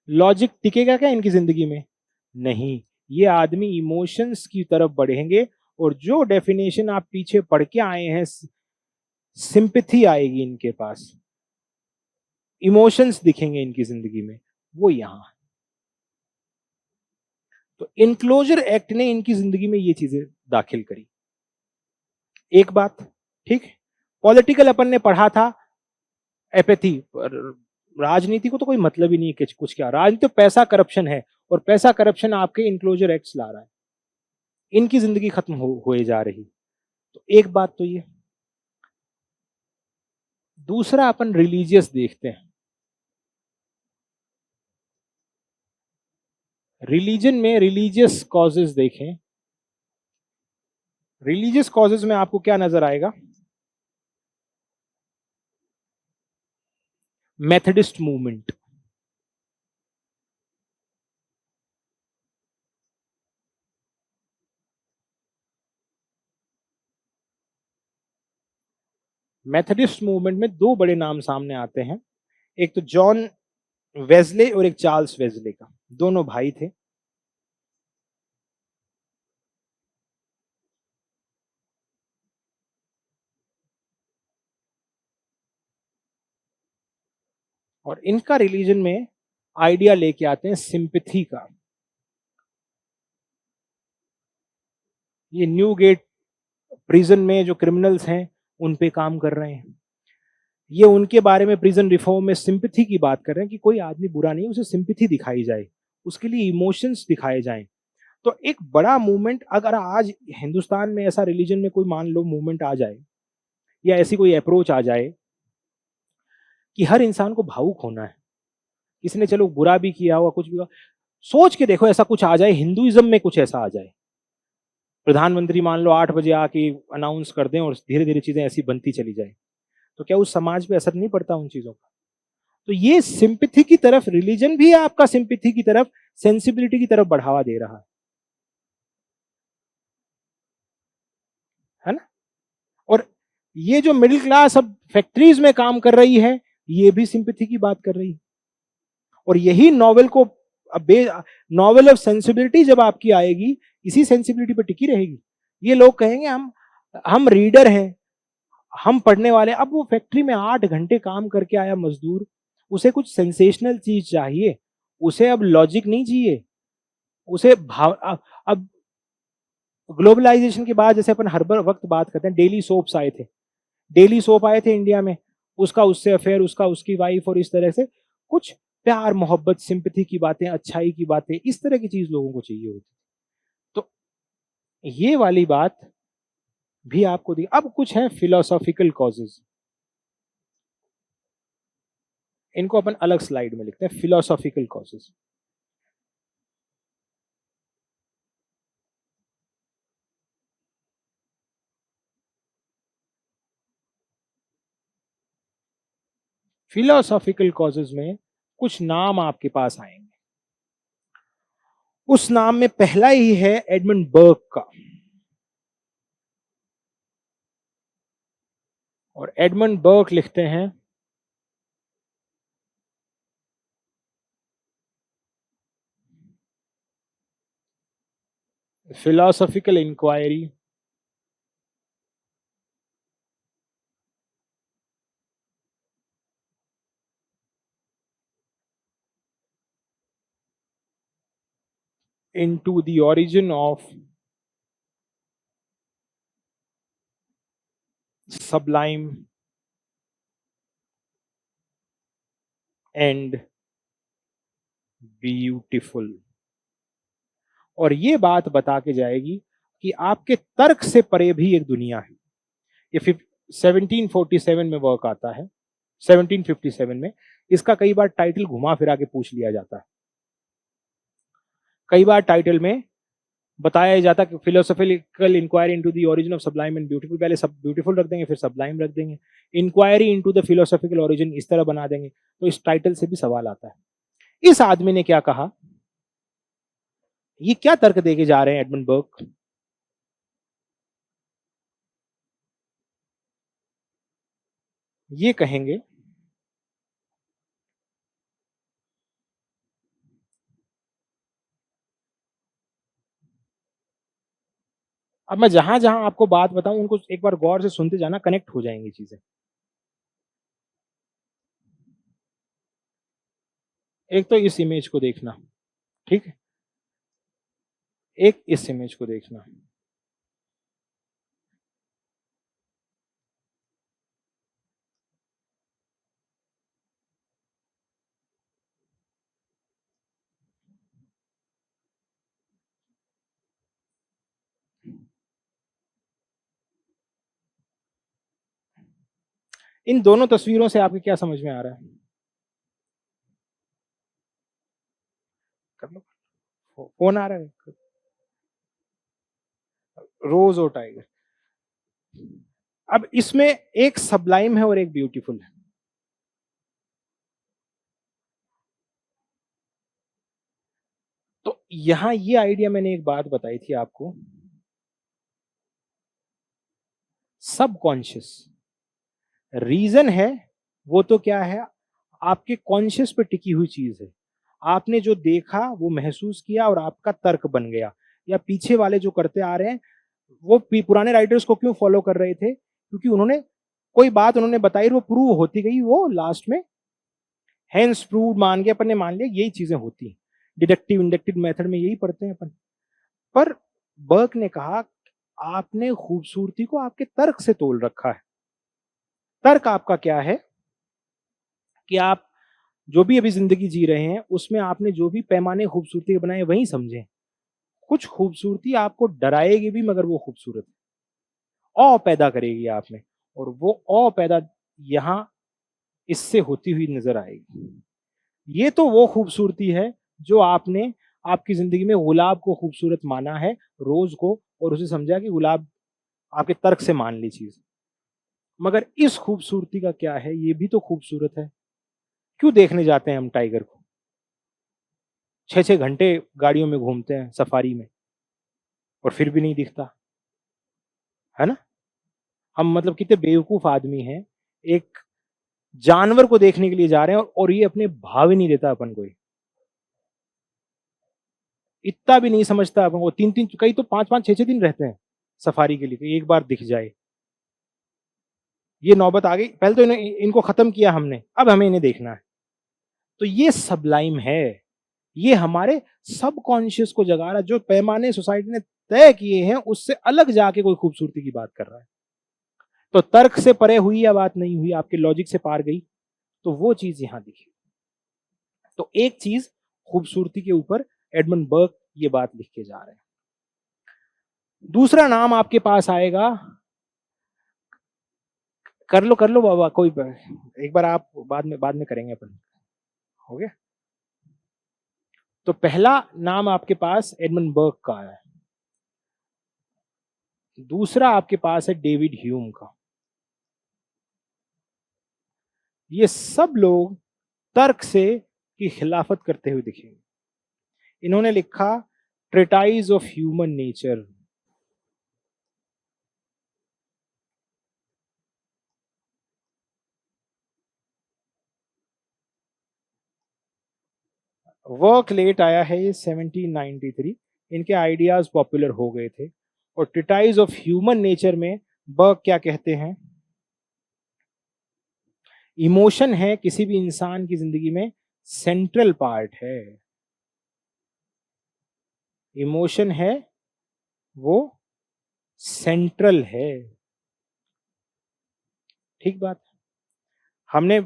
लॉजिक टिकेगा क्या इनकी जिंदगी में? नहीं। ये आदमी इमोशंस की तरफ बढ़ेंगे, और जो डेफिनेशन आप पीछे पढ़ के आए हैं, सिंपैथी आएगी इनके पास, इमोशंस दिखेंगे इनकी जिंदगी में, वो यहां। तो इनक्लोजर एक्ट ने इनकी जिंदगी में ये चीजें दाखिल करी। एक बात, ठीक। पॉलिटिकल अपन ने पढ़ा था, एपैथी। राजनीति को तो कोई मतलब ही नहीं है कि कुछ क्या, राजनीति तो पैसा करप्शन है, और पैसा करप्शन आपके इनक्लोजर एक्ट्स ला रहा है। इनकी जिंदगी खत्म होए जा रही। तो एक बात तो ये। दूसरा अपन रिलीजियस देखते हैं। रिलीजन में रिलीजियस कॉजेज देखें। रिलीजियस कॉजेज में आपको क्या नजर आएगा? Methodist movement. मेथडिस्ट मूवमेंट में दो बड़े नाम सामने आते हैं। एक तो जॉन वेस्ले और एक चार्ल्स वेस्ले का, दोनों भाई थे। और इनका रिलीजन में आइडिया लेके आते हैं सिंपैथी का। ये न्यू गेट प्रिजन में जो क्रिमिनल्स हैं उन पे काम कर रहे हैं। ये उनके बारे में प्रिजन रिफॉर्म में सिंपैथी की बात कर रहे हैं कि कोई आदमी बुरा नहीं, उसे सिंपैथी दिखाई जाए, उसके लिए इमोशंस दिखाए जाएं। तो एक बड़ा मूवमेंट अगर आज हिंदुस्तान में ऐसा रिलीजन में कोई मान लो मूवमेंट आ जाए, या ऐसी कोई अप्रोच आ जाए कि हर इंसान को भावुक होना है, किसी ने चलो बुरा भी किया होगा, कुछ भी हुआ, सोच के देखो ऐसा कुछ आ जाए, हिंदुइज्म में कुछ ऐसा आ जाए, प्रधानमंत्री मान लो 8 बजे आके अनाउंस कर दें और धीरे धीरे चीजें ऐसी बनती चली जाए, तो क्या उस समाज पे असर नहीं पड़ता उन चीजों का? तो ये सिंपैथी की तरफ, रिलीजन भी आपका सिंपैथी की तरफ, सेंसिबिलिटी की तरफ बढ़ावा दे रहा है ना? और ये जो मिडिल क्लास अब फैक्ट्रीज में काम कर रही है, ये भी सिंपैथी की बात कर रही है। और यही नॉवेल को, नॉवेल ऑफ सेंसिबिलिटी जब आपकी आएगी, इसी सेंसिबिलिटी पर टिकी रहेगी। ये लोग कहेंगे हम रीडर हैं, हम पढ़ने वाले। अब वो फैक्ट्री में 8 घंटे काम करके आया मजदूर, उसे कुछ सेंसेशनल चीज चाहिए, उसे अब लॉजिक नहीं चाहिए, उसे भाव। अब ग्लोबलाइजेशन के बाद जैसे अपन हर वक्त बात करते हैं, डेली सोप्स आए थे, डेली सोप आए थे इंडिया में, उसका उससे अफेयर, उसका उसकी वाइफ, और इस तरह से कुछ प्यार मोहब्बत सिंपैथी की बातें, अच्छाई की बातें, इस तरह की चीज लोगों को चाहिए होती। तो ये वाली बात भी आपको दी। अब कुछ है फिलोसॉफिकल कॉजेज, इनको अपन अलग स्लाइड में लिखते हैं, फिलोसॉफिकल कॉजेज। फिलोसॉफिकल कॉजेज में कुछ नाम आपके पास आएंगे। उस नाम में पहला ही है एडमंड बर्ग का। और एडमंड बर्ग लिखते हैं, philosophical inquiry into the origin of sublime and beautiful। और ये बात बता के जाएगी कि आपके तर्क से परे भी एक दुनिया है। ये 1747 में वर्क आता है, 1757 में। इसका कई बार टाइटल घुमा फिरा के पूछ लिया जाता है। कई बार टाइटल में बताया जाता है कि philosophical inquiry into the origin of sublime and beautiful. पहले सब ब्यूटीफुल रख देंगे, फिर सबलाइम रख देंगे। Inquiry into the philosophical origin इस तरह बना देंगे। तो इस टाइटल से भी सवाल आता है। इस आदमी ने क्या कहा, ये क्या तर्क देके जा रहे हैं एडमंड बर्क। ये कहेंगे अब मैं जहां जहां आपको बात बताऊं उनको एक बार गौर से सुनते जाना, कनेक्ट हो जाएंगी चीजें। एक तो इस इमेज को देखना, ठीक है, एक इस इमेज को देखना। इन दोनों तस्वीरों से आपके क्या समझ में आ रहा है? कर लो, फोन आ रहा है। रोज और टाइगर। अब इसमें एक सबलाइम है और एक ब्यूटीफुल है। तो यहां ये आइडिया मैंने एक बात बताई थी आपको, सबकॉन्शियस रीजन है। वो तो क्या है, आपके कॉन्शियस पे टिकी हुई चीज है। आपने जो देखा वो महसूस किया और आपका तर्क बन गया। या पीछे वाले जो करते आ रहे हैं, वो पुराने राइटर्स को क्यों फॉलो कर रहे थे, क्योंकि उन्होंने कोई बात उन्होंने बताई, वो प्रूव होती गई, वो लास्ट में हेंस प्रूव मान के अपन ने मान लिया। यही चीजें होती हैं डिडक्टिव इंडक्टिव मेथड में, यही पढ़ते हैं अपन। पर बर्क ने कहा आपने खूबसूरती को आपके तर्क से तोल रखा है। तर्क आपका क्या है कि आप जो भी अभी जिंदगी जी रहे हैं उसमें आपने जो भी पैमाने खूबसूरती के बनाए वही समझें। कुछ खूबसूरती आपको डराएगी भी मगर वो खूबसूरत है, औ पैदा करेगी आप में, और वो औ पैदा यहाँ इससे होती हुई नजर आएगी। ये तो वो खूबसूरती है जो आपने आपकी जिंदगी में गुलाब को खूबसूरत माना है, रोज को, और उसे समझा कि गुलाब आपके तर्क से मान ली चीज। मगर इस खूबसूरती का क्या है, ये भी तो खूबसूरत है। क्यों देखने जाते हैं हम टाइगर को, 6-6 घंटे गाड़ियों में घूमते हैं सफारी में और फिर भी नहीं दिखता, है ना। हम मतलब कितने बेवकूफ आदमी हैं, एक जानवर को देखने के लिए जा रहे हैं और ये अपने भाव ही नहीं देता अपन को। इतना भी नहीं समझता अपन को। 3-3 कई तो 5-5 6-6 दिन रहते हैं सफारी के लिए कि एक बार दिख जाए। ये नौबत आ गई, पहले तो इनको खत्म किया हमने, अब हमें इन्हें देखना है। तो ये सबलाइम है, ये हमारे सबकॉन्शियस को जगा रहा है। जो पैमाने सोसाइटी ने तय किए हैं उससे अलग जाके कोई खूबसूरती की बात कर रहा है। तो तर्क से परे हुई या बात नहीं हुई, आपके लॉजिक से पार गई, तो वो चीज यहां दिखी। तो एक चीज खूबसूरती के ऊपर एडमंड बर्क ये बात लिख के जा रहे हैं। दूसरा नाम आपके पास आएगा, कर लो बाबा, कोई एक बार आप बाद में करेंगे अपन, हो गया। तो पहला नाम आपके पास एडमंड बर्क का आया है, दूसरा आपके पास है डेविड ह्यूम का। ये सब लोग तर्क से की खिलाफत करते हुए दिखेंगे। इन्होंने लिखा treatise of human nature. Work late आया है ये 1793। इनके आइडियाज पॉपुलर हो गए थे। और ट्रेटाइज ऑफ ह्यूमन नेचर में बर्क क्या कहते हैं, इमोशन है किसी भी इंसान की जिंदगी में सेंट्रल पार्ट है। इमोशन है वो सेंट्रल है। ठीक बात। हमने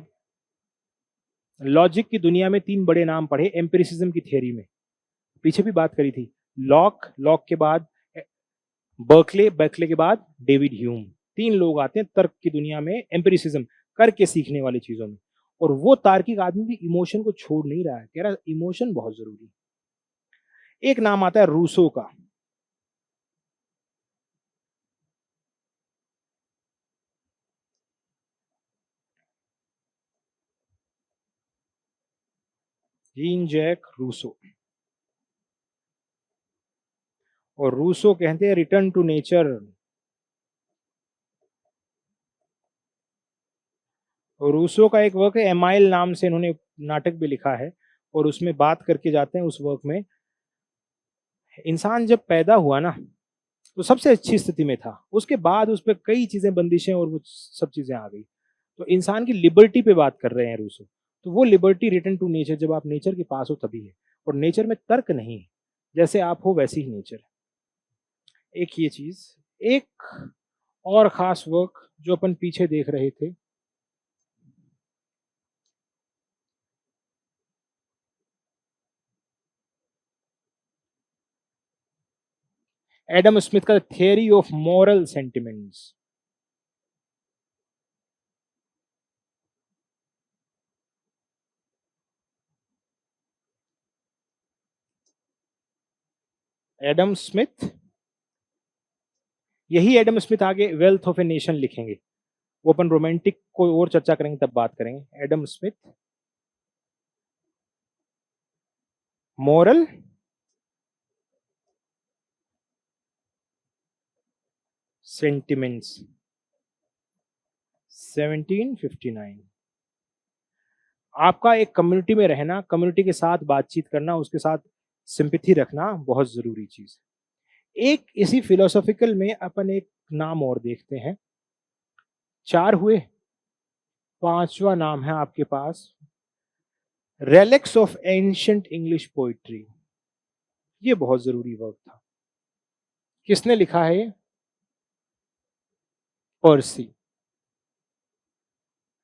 लॉजिक की दुनिया में 3 बड़े नाम पढ़े एम्पिरिसिज्म की थ्योरी में, पीछे भी बात करी थी। लॉक, लॉक के बाद बर्कले, बर्कले के बाद डेविड ह्यूम। 3 लोग आते हैं तर्क की दुनिया में, एम्पिरिसिज्म करके सीखने वाली चीजों में। और वो तार्किक आदमी भी इमोशन को छोड़ नहीं रहा है, कह रहा है इमोशन बहुत जरूरी है। एक नाम आता है रूसो का। Jean Jacques Rousseau. और रूसो कहते हैं रिटर्न टू नेचर। और रूसो का एक वर्क है एमाइल नाम से, इन्होंने नाटक भी लिखा है और उसमें बात करके जाते हैं उस वर्क में। इंसान जब पैदा हुआ ना तो सबसे अच्छी स्थिति में था, उसके बाद उस पर कई चीजें बंदिशें और वो सब चीजें आ गई। तो इंसान की लिबर्टी पे बात कर रहे हैं रूसो। तो वो लिबर्टी रिटर्न टू नेचर, जब आप नेचर के पास हो तभी है। और नेचर में तर्क नहीं है, जैसे आप हो वैसी ही नेचर है। एक ये चीज। एक और खास वर्क जो अपन पीछे देख रहे थे, एडम स्मिथ का theory of moral sentiments. Adam Smith, यही एडम स्मिथ आगे वेल्थ ऑफ ए नेशन लिखेंगे। वो अपन रोमांटिक को और चर्चा करेंगे तब बात करेंगे। Adam Smith moral sentiments 1759। आपका एक कम्युनिटी में रहना, कम्युनिटी के साथ बातचीत करना, उसके साथ सिंपैथी रखना बहुत जरूरी चीज है। एक इसी फिलोसॉफिकल में अपन एक नाम और देखते हैं। 4 हुए, 5वां नाम है आपके पास relics of ancient English poetry. ये बहुत जरूरी वर्क था। किसने लिखा है ये? पर्सी।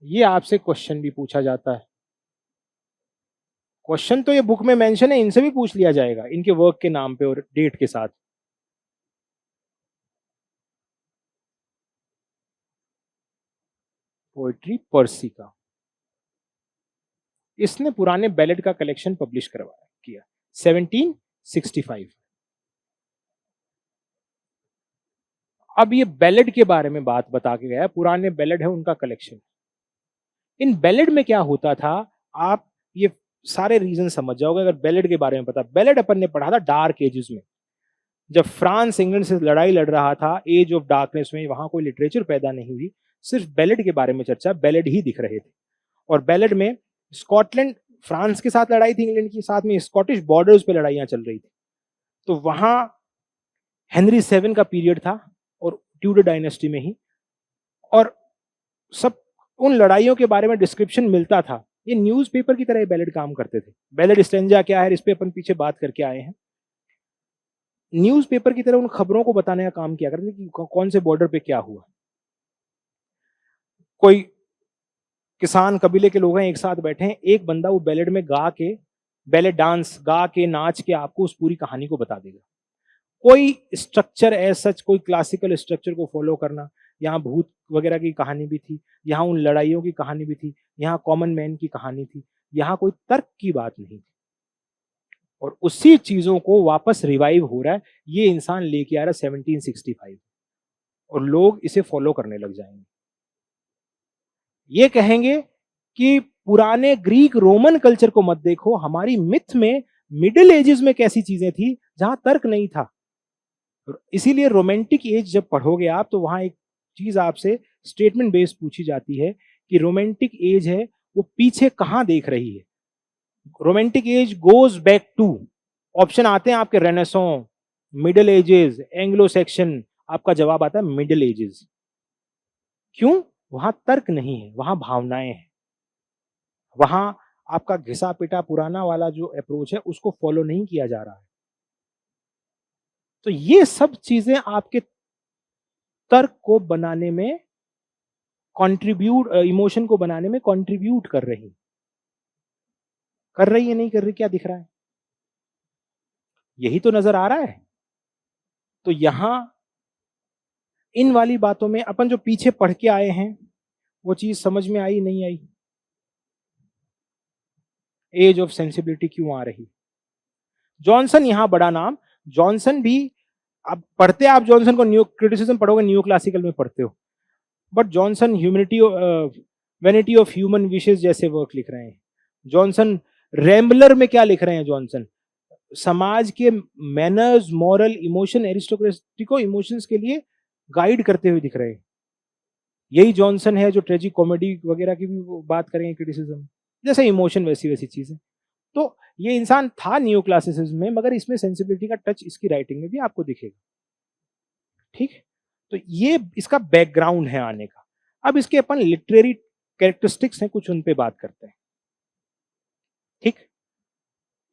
ये आपसे क्वेश्चन भी पूछा जाता है। क्वेश्चन तो ये बुक में मेंशन है, इनसे भी पूछ लिया जाएगा इनके वर्क के नाम पे और डेट के साथ। पोइट्री पर्सी का। इसने पुराने बैलेड का कलेक्शन पब्लिश करवाया किया 1765। अब ये बैलेड के बारे में बात बता के गया, पुराने बैलेड है उनका कलेक्शन। इन बैलेड में क्या होता था, आप ये सारे रीजन समझ जाओगे अगर बैलेड के बारे में पता। बैलेड अपन ने पढ़ा था डार्क एजेस में, जब फ्रांस इंग्लैंड से लड़ाई लड़ रहा था, एज ऑफ डार्कनेस में, वहां कोई लिटरेचर पैदा नहीं हुई, सिर्फ बैलेड के बारे में चर्चा, बैलेड ही दिख रहे थे। और बैलेड में स्कॉटलैंड, फ्रांस के साथ लड़ाई थी इंग्लैंड की, साथ में स्कॉटिश बॉर्डर्स पे लड़ाइयां चल रही थी। तो वहां हेनरी 7 का पीरियड था और ट्यूडर डायनेस्टी में ही, और सब उन लड़ाइयों के बारे में डिस्क्रिप्शन मिलता था। ये न्यूज़पेपर की तरह बैलेड काम करते थे। बैलेड स्टेंजा क्या है, इस पे अपन पीछे बात करके आए हैं। न्यूज़पेपर की तरह उन खबरों को बताने का काम किया करते थे कि कौन से बॉर्डर पे क्या हुआ। कोई किसान कबीले के लोग हैं, एक साथ बैठे हैं, एक बंदा वो बैलेड में गा के, बैलेड डांस गा के, नाच के आपको उस पूरी कहानी को बता देगा। कोई स्ट्रक्चर है सच, कोई क्लासिकल स्ट्रक्चर को फॉलो करना। यहाँ भूत वगैरह की कहानी भी थी, यहाँ उन लड़ाइयों की कहानी भी थी, यहाँ कॉमन मैन की कहानी थी, यहाँ कोई तर्क की बात नहीं थी। और उसी चीजों को वापस रिवाइव हो रहा है, ये इंसान लेके आ रहा है 1765, और लोग इसे फॉलो करने लग जाएंगे। ये कहेंगे कि पुराने ग्रीक रोमन कल्चर को मत देखो, हमारी मिथ में मिडिल एजेस में कैसी चीजें थी जहां तर्क नहीं था। इसीलिए रोमांटिक एज जब पढ़ोगे आप, तो वहां एक चीज आपसे स्टेटमेंट बेस्ड पूछी जाती है कि रोमांटिक एज है वो पीछे कहां देख रही है। Romantic age goes back to, option आते हैं आपके, renaissance, middle ages, Anglo Saxon. आपका जवाब आता है मिडिल एजेस। क्यों? वहां तर्क नहीं है, वहां भावनाएं हैं। वहां आपका घिसा पिटा पुराना वाला जो अप्रोच है उसको फॉलो नहीं किया जा रहा है। तो ये सब चीजें आपके तर्क को बनाने में इमोशन को बनाने में कंट्रीब्यूट कर रही है नहीं कर रही, क्या दिख रहा है? यही तो नजर आ रहा है। तो यहां इन वाली बातों में अपन जो पीछे पढ़ के आए हैं वो चीज समझ में आई नहीं आई? एज ऑफ सेंसिबिलिटी क्यों आ रही? जॉनसन यहां बड़ा नाम। जॉनसन भी, अब पढ़ते आप जॉनसन को, न्यू क्रिटिसिज्म पढ़ोगे न्यू क्लासिकल में पढ़ते हो, but Johnson humanity vanity of human विशेष जैसे वर्क लिख रहे हैं। जॉनसन रैम्बलर में क्या लिख रहे हैं? जॉनसन समाज के मैनर्स, मॉरल, इमोशन, एरिस्टोक्रेसी को इमोशंस के लिए गाइड करते हुए दिख रहे हैं। यही जॉनसन है जो ट्रेजिक कॉमेडी वगैरह की भी वो बात करेंगे क्रिटिसिज्म, जैसे इमोशन वैसी वैसी चीजें। तो ये इंसान था न्यू क्लासिसिज्म में, मगर इसमें सेंसिबिलिटी का टच इसकी राइटिंग में भी आपको दिखेगा। ठीक, तो ये इसका बैकग्राउंड है आने का। अब इसके अपन लिटरेरी कैरेक्टरिस्टिक्स हैं कुछ, उन पे बात करते हैं। ठीक,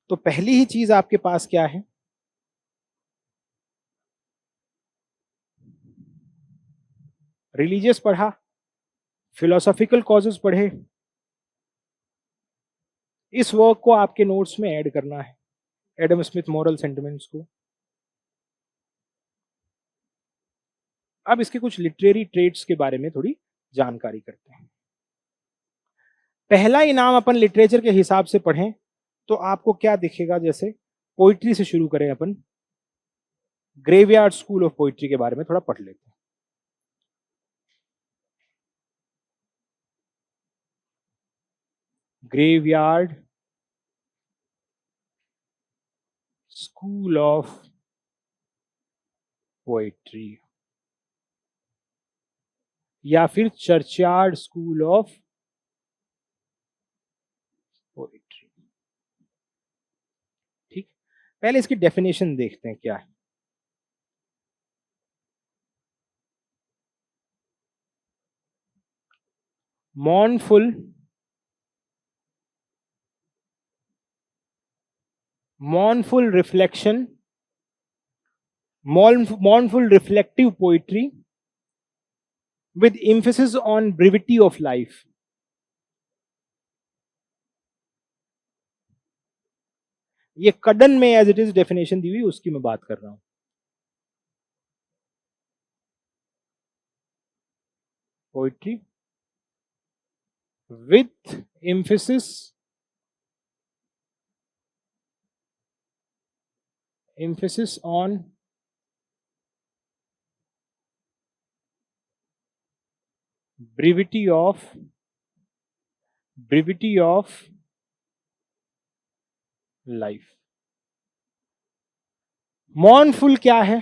तो पहली ही चीज आपके पास क्या है? रिलीजियस पढ़ा, फिलोसॉफिकल कॉजेस पढ़े। इस वर्क को आपके नोट्स में ऐड करना है, एडम स्मिथ मॉरल सेंटिमेंट्स को। अब इसके कुछ लिटरेरी ट्रेड्स के बारे में थोड़ी जानकारी करते हैं। पहला इनाम अपन लिटरेचर के हिसाब से पढ़ें तो आपको क्या दिखेगा? जैसे पोइट्री से शुरू करें अपन, ग्रेवयार्ड स्कूल ऑफ पोइट्री के बारे में थोड़ा पढ़ लेते हैं। ग्रेवयार्ड स्कूल ऑफ पोइट्री या फिर चर्चयार्ड स्कूल ऑफ पोइट्री। ठीक, पहले इसकी डेफिनेशन देखते हैं क्या है। mournful reflection, mournful reflective poetry with emphasis on brevity of life. ये कडन में एज इट इज डेफिनेशन दी हुई, उसकी मैं बात कर रहा हूं। Poetry with emphasis on brevity of life. मॉर्नफुल क्या है?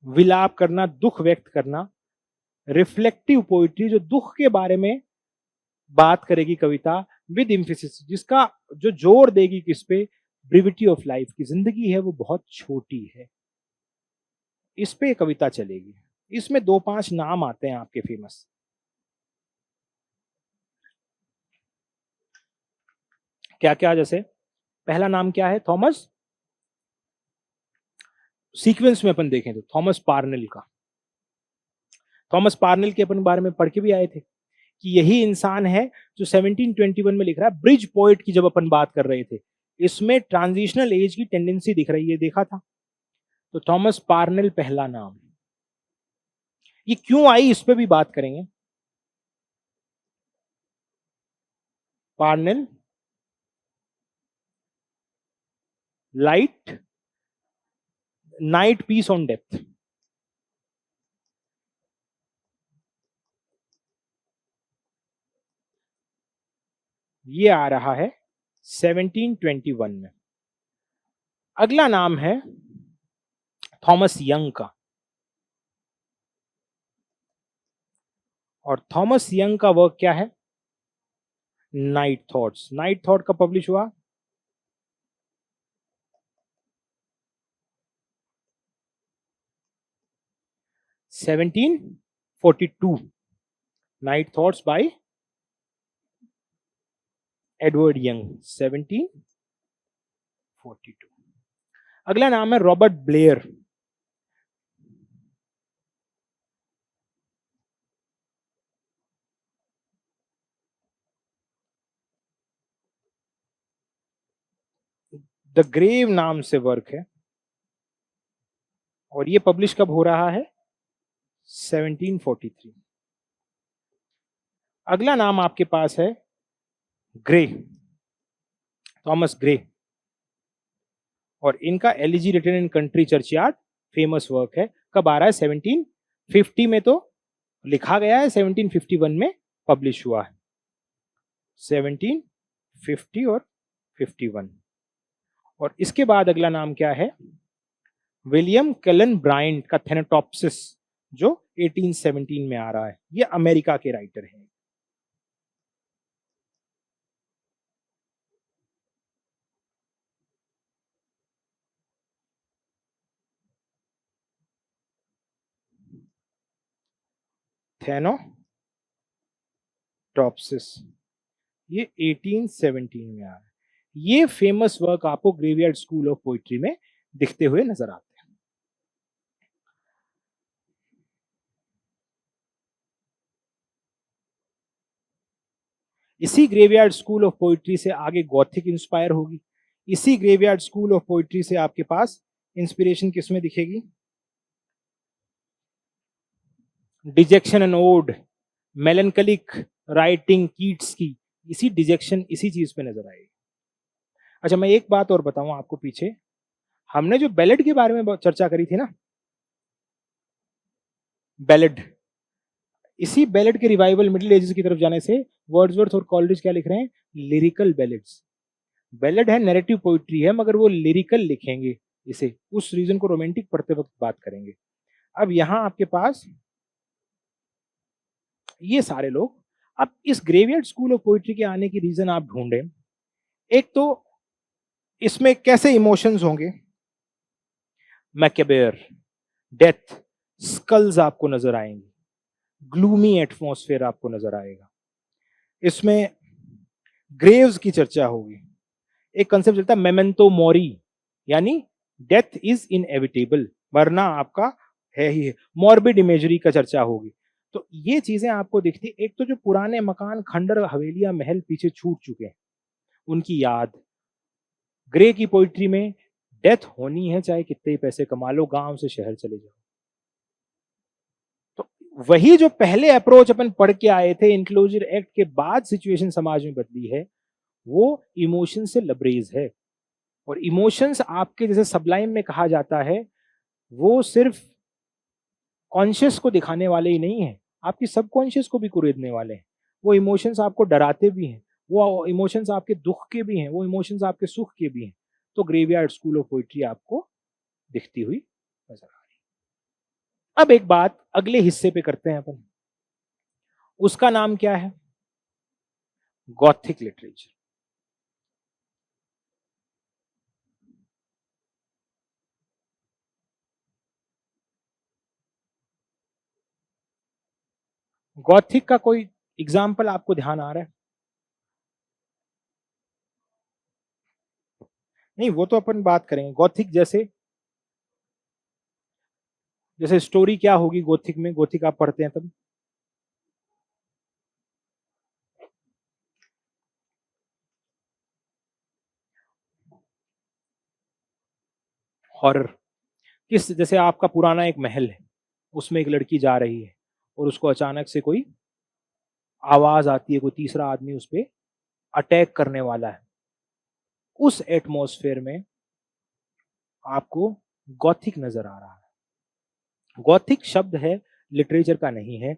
विलाप करना, दुख व्यक्त करना। रिफ्लेक्टिव पोइट्री जो दुख के बारे में बात करेगी कविता, विद इम्फेसिस जिसका जो जोर देगी किस पे? ब्रिविटी ऑफ लाइफ, की जिंदगी है वो बहुत छोटी है, इस पे कविता चलेगी। इसमें 2-5 नाम आते हैं आपके फेमस। क्या क्या? जैसे पहला नाम क्या है? थॉमस, सीक्वेंस में अपन देखें तो थॉमस पार्नेल का। थॉमस पार्नेल के अपन बारे में पढ़ के भी आए थे कि यही इंसान है जो 1721 में लिख रहा है ब्रिज पोएट की। जब अपन बात कर रहे थे, इसमें ट्रांजिशनल एज की टेंडेंसी दिख रही है, देखा था? तो थॉमस पार्नेल पहला नाम। ये क्यों आई इस पे भी बात करेंगे। Parnell, light, night piece on डेप्थ। ये आ रहा है 1721 में। अगला नाम है थॉमस यंग का, और थॉमस यंग का वर्क क्या है? Night thoughts. नाइट थॉट का पब्लिश हुआ 1742। Night thoughts bye Edward young 1742। अगला नाम है रॉबर्ट ब्लेयर। द ग्रेव नाम से वर्क है और ये पब्लिश कब हो रहा है? 1743। अगला नाम आपके पास है ग्रे, थॉमस ग्रे, और इनका elegy written in country churchyard famous work है। कब आ रहा है? 1750 में तो लिखा गया है, 1751 में पब्लिश हुआ है। 1750 और 51। और इसके बाद अगला नाम क्या है? विलियम कलन ब्रायंट का थेनेटोप्सिस, जो 1817 में आ रहा है। ये अमेरिका के राइटर हैं। थेनोटॉप्सिस, ये 1817 में आ रहा है। ये फेमस वर्क आपको ग्रेवयार्ड स्कूल ऑफ पोइट्री में दिखते हुए नजर आते हैं। इसी ग्रेवयार्ड स्कूल ऑफ पोइट्री से आगे गॉथिक इंस्पायर होगी। इसी ग्रेवयार्ड स्कूल ऑफ पोइट्री से आपके पास इंस्पिरेशन किसमें दिखेगी? Dejection and ode, melancholic writing Keats की, इसी डिजेक्शन, इसी चीज पे नजर आएगी। अच्छा, मैं एक बात और बताऊं आपको। पीछे हमने जो बैलेड के बारे में चर्चा करी थी ना, बैलेड, इसी बैलेड के रिवाइवल मिडिल एजेस की तरफ जाने से वर्ड्सवर्थ और कॉलरिज क्या लिख रहे हैं? Lyrical ballads. बैलेड है, नैरेटिव पोइट्री है, मगर वो लिरिकल लिखेंगे इसे, उस रीजन को रोमांटिक पढ़ते वक्त बात करेंगे। अब यहां आपके पास ये सारे लोग, अब इस ग्रेवयार्ड स्कूल ऑफ पोइट्री के आने की रीजन आप ढूंढें। एक तो इसमें कैसे इमोशंस होंगे, मैकेबेयर, डेथ, स्कल्स आपको नजर आएंगी, ग्लूमी एटमॉस्फेयर आपको नजर आएगा। इसमें ग्रेव्स की चर्चा होगी। एक कंसेप्ट चलता है मेमेंटो मोरी, यानी डेथ इज इनएविटेबल, मरना आपका है ही है। मॉर्बिड इमेजरी का चर्चा होगी। तो ये चीजें आपको दिखती। एक तो जो पुराने मकान, खंडर, हवेलियां, महल पीछे छूट चुके हैं, उनकी याद। ग्रे की पोइट्री में डेथ होनी है, चाहे कितने ही पैसे कमा लो, गांव से शहर चले जाओ। तो वही जो पहले अप्रोच अपन पढ़ के आए थे इंक्लोजर एक्ट के बाद सिचुएशन समाज में बदली है, वो इमोशन से लबरेज है। और इमोशंस आपके, जैसे सबलाइम में कहा जाता है, वो सिर्फ कॉन्शियस को दिखाने वाले ही नहीं है, आपकी सबकॉन्शियस को भी कुरेदने वाले हैं। वो इमोशंस आपको डराते भी हैं, वो इमोशंस आपके दुख के भी हैं, वो इमोशंस आपके सुख के भी हैं। तो ग्रेवयार्ड स्कूल ऑफ पोइट्री आपको दिखती हुई नजर आ रही है। अब एक बात अगले हिस्से पे करते हैं अपन, उसका नाम क्या है? Gothic literature. गॉथिक का कोई एग्जाम्पल आपको ध्यान आ रहा है? नहीं, वो तो अपन बात करेंगे। गॉथिक जैसे, जैसे स्टोरी क्या होगी गोथिक में? गोथिक आप पढ़ते हैं तब हॉरर किस, जैसे आपका पुराना एक महल है, उसमें एक लड़की जा रही है और उसको अचानक से कोई आवाज आती है, कोई तीसरा आदमी उस पर अटैक करने वाला है। उस एटमॉस्फेयर में आपको गॉथिक नजर आ रहा है। गॉथिक शब्द है, लिटरेचर का नहीं है।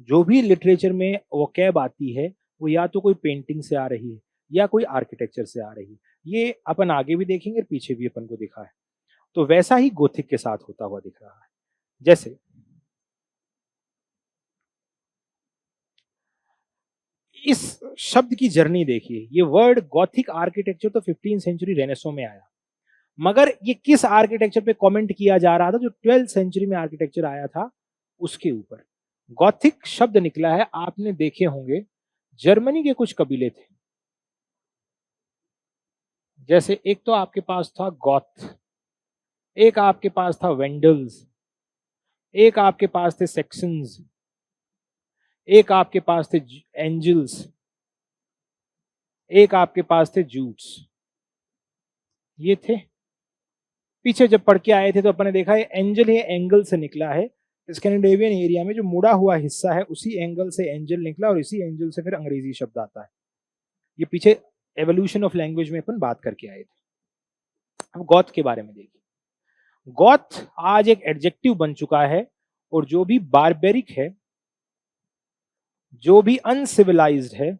जो भी लिटरेचर में वोकैब आती है, वो या तो कोई पेंटिंग से आ रही है या कोई आर्किटेक्चर से आ रही है। ये अपन आगे भी देखेंगे, पीछे भी अपन को दिखा है। तो वैसा ही गोथिक के साथ होता हुआ दिख रहा है। जैसे इस शब्द की जर्नी देखिए, ये वर्ड गॉथिक आर्किटेक्चर तो 15th सेंचुरी रेनेसो में आया, मगर ये किस आर्किटेक्चर पे कमेंट किया जा रहा था? जो 12th सेंचुरी में आर्किटेक्चर आया था उसके ऊपर गॉथिक शब्द निकला है। आपने देखे होंगे, जर्मनी के कुछ कबीले थे, जैसे एक तो आपके पास था गॉथ, एक आपके पास था वेंडल्स, एक आपके पास थे सेक्शंस, एक आपके पास थे एंजल्स, एक आपके पास थे जूट्स। ये थे। पीछे जब पढ़ के आए थे तो अपन ने देखा है एंजल ये एंगल से निकला है। स्कैंडिनेवियन एरिया में जो मुड़ा हुआ हिस्सा है उसी एंगल से एंजल निकला और इसी एंजल से फिर अंग्रेजी शब्द आता है। ये पीछे एवोल्यूशन ऑफ लैंग्वेज में अपन बात करके आए थे। अब गॉथ के बारे में देखिए। गॉथ आज एक एडजेक्टिव बन चुका है और जो भी बारबेरिक है, जो भी अनसिविलाइज्ड है,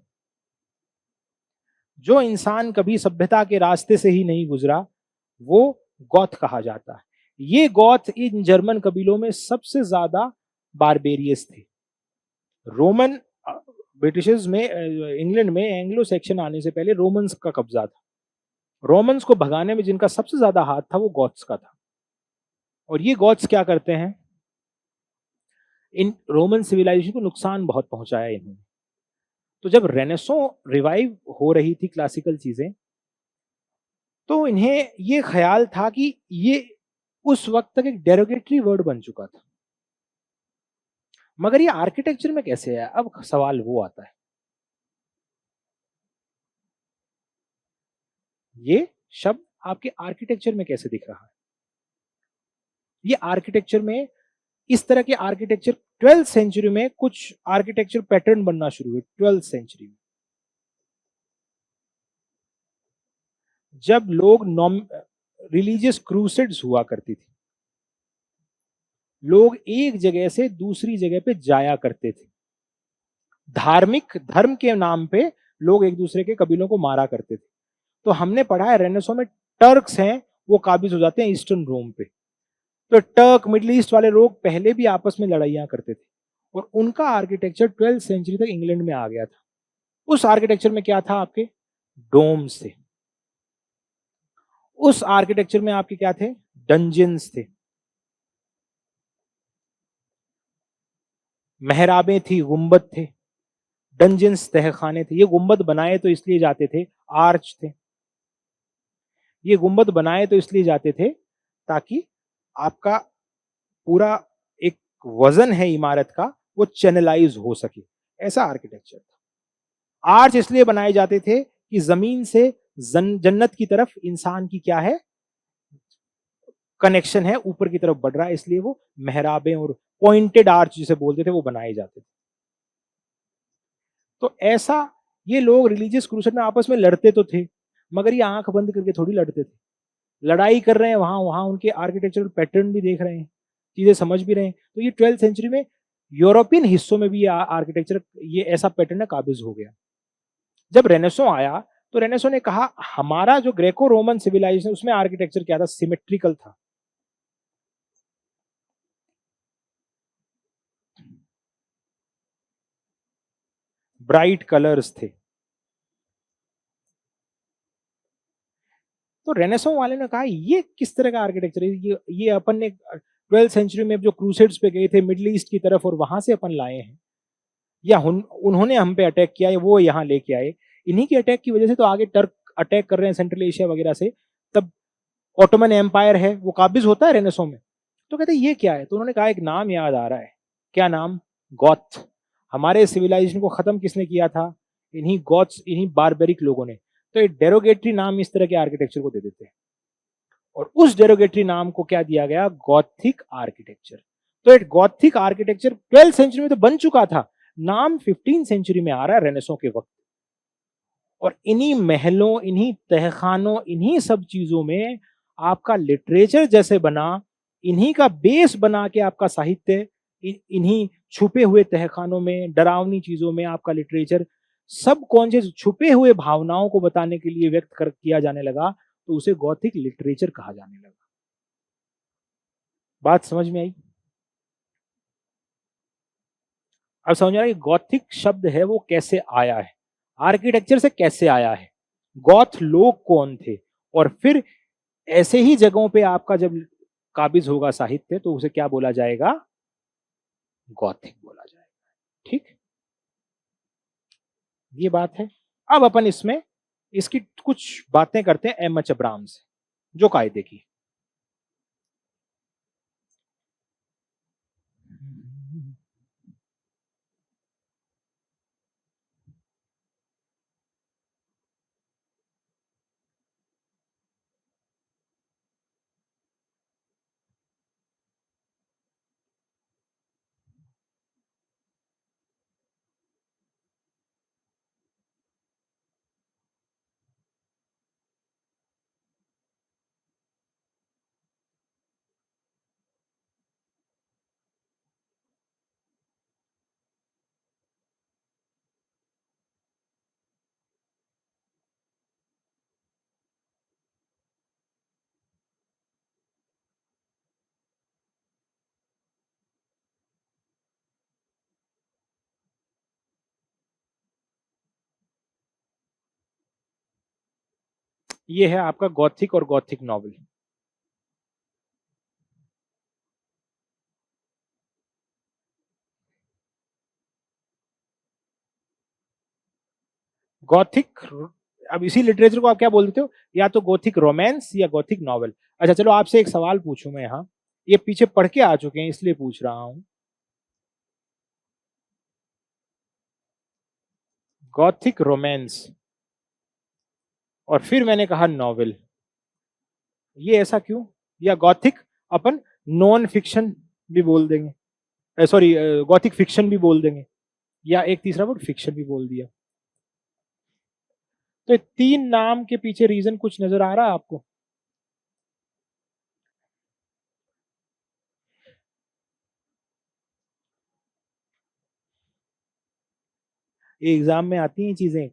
जो इंसान कभी सभ्यता के रास्ते से ही नहीं गुजरा, वो गॉथ कहा जाता है। ये गॉथ इन जर्मन कबीलों में सबसे ज्यादा बारबेरियस थे। रोमन ब्रिटिशर्स में इंग्लैंड में एंग्लो सेक्शन आने से पहले रोमन्स का कब्जा था। रोमन्स को भगाने में जिनका सबसे ज्यादा हाथ था वो गॉथ्स का था। और ये गॉथ्स क्या करते हैं, इन रोमन सिविलाइजेशन को नुकसान बहुत पहुंचाया इन्होंने। तो जब रेनेसो रिवाइव हो रही थी क्लासिकल चीजें, तो इन्हें ये ख्याल था कि ये उस वक्त तक एक डेरोगेटरी वर्ड बन चुका था, मगर ये आर्किटेक्चर में कैसे आया। अब सवाल वो आता है, ये शब्द आपके आर्किटेक्चर में कैसे दिख रहा है। ये आर्किटेक्चर में, इस तरह के आर्किटेक्चर 12th सेंचुरी में कुछ आर्किटेक्चर पैटर्न बनना शुरू हुए। 12th सेंचुरी में जब लोग रिलीजियस क्रूसेड्स हुआ करती थी, लोग एक जगह से दूसरी जगह पे जाया करते थे। धार्मिक धर्म के नाम पे लोग एक दूसरे के कबीलों को मारा करते थे। तो हमने पढ़ा है रेनेसो में टर्क्स हैं, वो काबिज हो जाते हैं ईस्टर्न रोम पे। तो टर्क मिडिल ईस्ट वाले लोग पहले भी आपस में लड़ाइयां करते थे और उनका आर्किटेक्चर 12th सेंचुरी तक इंग्लैंड में आ गया था। उस आर्किटेक्चर में क्या था, आपके डोम्स थे। उस आर्किटेक्चर में आपके क्या थे, डंजन्स थे, मेहराबें थी, गुंबद थे। डंजन्स तहखाने थे। ये गुंबद बनाए तो इसलिए जाते थे, आर्च थे। ये गुंबद बनाए तो इसलिए जाते थे ताकि आपका पूरा एक वजन है इमारत का वो चैनलाइज हो सके, ऐसा आर्किटेक्चर था। आर्च इसलिए बनाए जाते थे कि जमीन से जन्नत की तरफ इंसान की क्या है, कनेक्शन है, ऊपर की तरफ बढ़ रहा है, इसलिए वो मेहराबें और पॉइंटेड आर्च जिसे बोलते थे वो बनाए जाते थे। तो ऐसा ये लोग रिलीजियस क्रूसेड में आपस में लड़ते तो थे, मगर ये आंख बंद करके थोड़ी लड़ते थे। लड़ाई कर रहे हैं, वहां वहां उनके आर्किटेक्चरल पैटर्न भी देख रहे हैं, चीजें समझ भी रहे हैं। तो ये 12th सेंचुरी में यूरोपियन हिस्सों में भी आर्किटेक्चर ये ऐसा पैटर्न काबिज हो गया। जब रेनेसो आया तो रेनेसो ने कहा हमारा जो ग्रेको रोमन सिविलाइजेशन उसमें आर्किटेक्चर क्या था, सिमेट्रिकल था। ब्राइट कलर्स थे। तो रेनेसो वाले ने कहा ये किस तरह का आर्किटेक्चर है, ये अपन ने 12th सेंचुरी में जो क्रूसेड्स पे गए थे मिडिल ईस्ट की तरफ और वहां से अपन लाए हैं, या उन्होंने हम पे अटैक किया है, वो यहाँ लेके आए। इन्हीं के अटैक की वजह से तो आगे टर्क अटैक कर रहे हैं सेंट्रल एशिया वगैरह से। तब ऑटोमन एम्पायर है वो काबिज होता है रेनेसो में। तो कहते हैं ये क्या है, तो उन्होंने कहा एक नाम याद आ रहा है। क्या नाम, गॉथ। हमारे सिविलाइजेशन को खत्म किसने किया था, इन्हीं गॉथ्स, इन्हीं बारबेरिक लोगों ने। तो एक डेरोगेटरी नाम इस तरह के आर्किटेक्चर को दे देते हैं और उस डेरोगेटरी नाम को क्या दिया गया, गॉथिक आर्किटेक्चर। तो एक गॉथिक आर्किटेक्चर 12th सेंचुरी में तो बन चुका था, नाम 15th सेंचुरी में आ रहा है रेनेसो के वक्त। और इन्हीं महलों, इन्हीं तहखानों, इन्हीं सब चीजों में आपका लिटरेचर जैसे बना, इन्हीं का बेस बना के आपका साहित्य, इन्हीं छुपे हुए तहखानों में, डरावनी चीजों में आपका लिटरेचर सब कॉन्शियस छुपे हुए भावनाओं को बताने के लिए व्यक्त कर किया जाने लगा, तो उसे गॉथिक लिटरेचर कहा जाने लगा। बात समझ में आई। अब समझ में आ रहा है कि गॉथिक शब्द है वो कैसे आया है, आर्किटेक्चर से कैसे आया है, गॉथ लोग कौन थे, और फिर ऐसे ही जगहों पे आपका जब काबिज होगा साहित्य तो उसे क्या बोला जाएगा, गॉथिक बोला जाएगा। ठीक, ये बात है। अब अपन इसमें इसकी कुछ बातें करते हैं एम.एच. अब्राहम्स, जो कायदे की। ये है आपका गॉथिक और गॉथिक नॉवल। गॉथिक, अब इसी लिटरेचर को आप क्या बोल देते हो, या तो गॉथिक रोमांस या गॉथिक नॉवल। अच्छा चलो आपसे एक सवाल पूछूं मैं यहाँ, ये पीछे पढ़ के आ चुके हैं इसलिए पूछ रहा हूं। गॉथिक रोमांस और फिर मैंने कहा नॉवेल, ये ऐसा क्यों? या गॉथिक अपन नॉन फिक्शन भी बोल देंगे, सॉरी गॉथिक फिक्शन भी बोल देंगे, या एक तीसरा वर्ड फिक्शन भी बोल दिया। तो तीन नाम के पीछे रीजन कुछ नजर आ रहा है आपको? ये एग्जाम में आती हैं चीजें।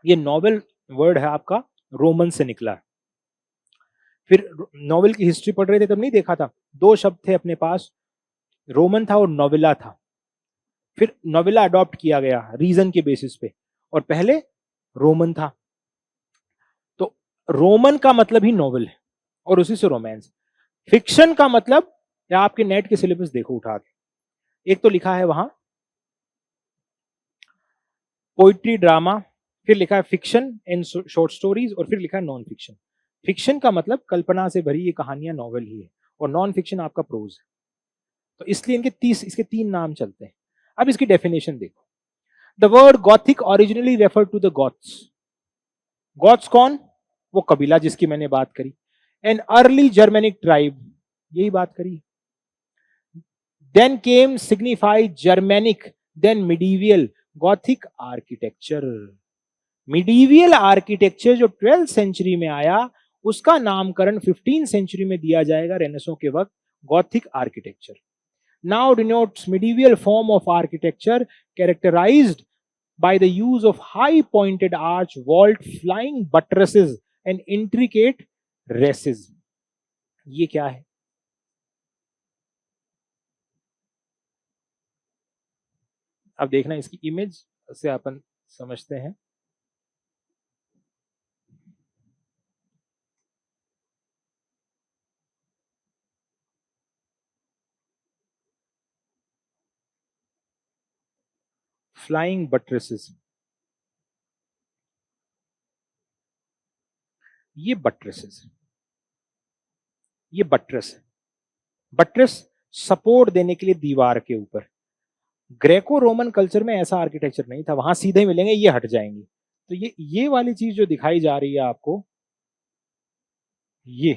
ये नॉवेल वर्ड है आपका रोमन से निकला है। फिर नॉवेल की हिस्ट्री पढ़ रहे थे तब नहीं देखा था, दो शब्द थे अपने पास, रोमन था और नोवेला था। फिर नोवेला अडॉप्ट किया गया रीजन के बेसिस पे, और पहले रोमन था। तो रोमन का मतलब ही नॉवेल है और उसी से रोमांस। फिक्शन का मतलब, या आपके नेट के सिलेबस देखो उठा के, एक तो लिखा है वहां पोइट्री ड्रामा, फिर लिखा है फिक्शन एंड शॉर्ट स्टोरीज, और फिर लिखा है नॉन फिक्शन। फिक्शन का मतलब कल्पना से भरी ये कहानियां नॉवेल ही है, और नॉन फिक्शन आपका प्रोज है। तो इसलिए इसके तीन नाम चलते हैं। अब इसकी डेफिनेशन देखो। The word Gothic originally refer to the Goths. Goths कौन? वो कबीला जिसकी मैंने बात करी। एन अर्ली जर्मेनिक ट्राइब, यही बात करी। Then came signify Germanic, then medieval Gothic architecture. Medieval architecture जो 12th सेंचुरी में आया, उसका नामकरण 15th सेंचुरी में दिया जाएगा रेनेसों के वक्त, Gothic architecture. Now denotes medieval form of architecture characterized by the use of high pointed arch, vault, flying buttresses and intricate recesses. ये क्या है? अब देखना इसकी इमेज से अपन समझते हैं। फ्लाइंग बट्रेसेस, ये बट्रेसेस, ये बट्रेस, बट्रेस सपोर्ट देने के लिए दीवार के ऊपर। ग्रेको रोमन कल्चर में ऐसा आर्किटेक्चर नहीं था, वहां सीधे मिलेंगे, ये हट जाएंगे। तो ये वाली चीज जो दिखाई जा रही है आपको, ये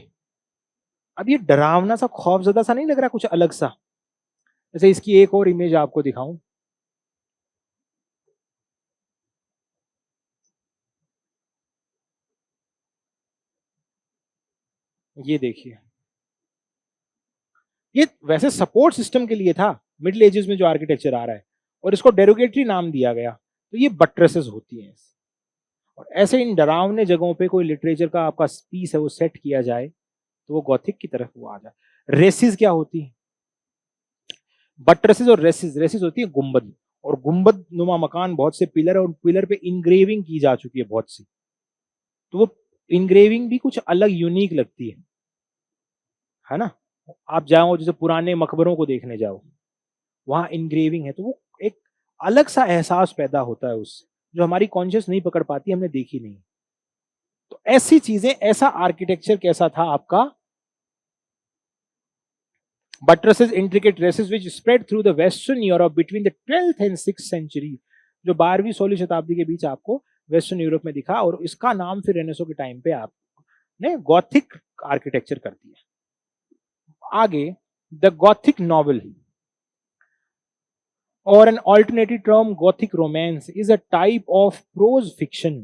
अब ये डरावना सा खौफजदा सा नहीं लग रहा, कुछ अलग सा? जैसे इसकी एक और इमेज आपको दिखाऊं, ये देखिए। ये वैसे सपोर्ट सिस्टम के लिए था मिडिल एजेस में जो आर्किटेक्चर आ रहा है, और इसको डेरोगेटरी नाम दिया गया। तो ये बट्रेसेस होती हैं, और ऐसे इन डरावने जगहों पे कोई लिटरेचर का आपका पीस है वो सेट किया जाए, तो वो गॉथिक की तरफ वो आ जाए। रेसिस क्या होती है? बट्रेसेस और रेसिस, रेसिस होती है गुंबद, और गुंबद नुमा मकान, बहुत से पिलर, और पिलर पे इंग्रेविंग की जा चुकी है बहुत सी, तो वो इंग्रेविंग भी कुछ अलग यूनिक लगती है ना? आप जाओ जैसे पुराने मकबरों को देखने जाओ, वहां इंग्रेविंग है, तो वो एक अलग सा एहसास पैदा होता है उससे, जो हमारी कॉन्शियस नहीं पकड़ पाती, हमने देखी नहीं। तो ऐसी चीजें, ऐसा आर्किटेक्चर कैसा था आपका? Buttresses, intricate terraces which spread through the western Europe between the 12th and 6th century, जो 12वीं 16वीं शताब्दी के बीच आपको वेस्टर्न यूरोप में दिखा, और इसका नाम फिर रेनेसो के टाइम पे आपने गॉथिक आर्किटेक्चर कर दिया। आगे, the gothic novel or an alternative term Gothic romance is a type of prose fiction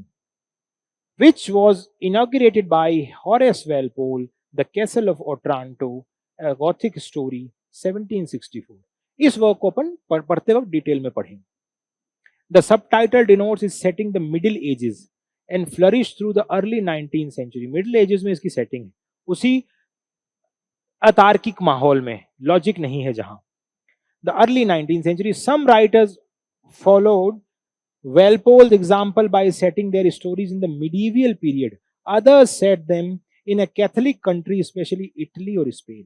which was inaugurated by Horace Walpole, The Castle of Otranto, a Gothic story, 1764। इस वर्क को अपन पढ़ते वक्त डिटेल में पढ़ेंगे। The subtitle denotes its setting the Middle Ages and flourished through the early 19th century। Middle Ages में इसकी सेटिंग है, उसी अतार्किक माहौल में, लॉजिक नहीं है जहां। The early 19th century, some writers followed Walpole's example by setting their stories in the medieval period. Others set them in a Catholic country, especially Italy or Spain।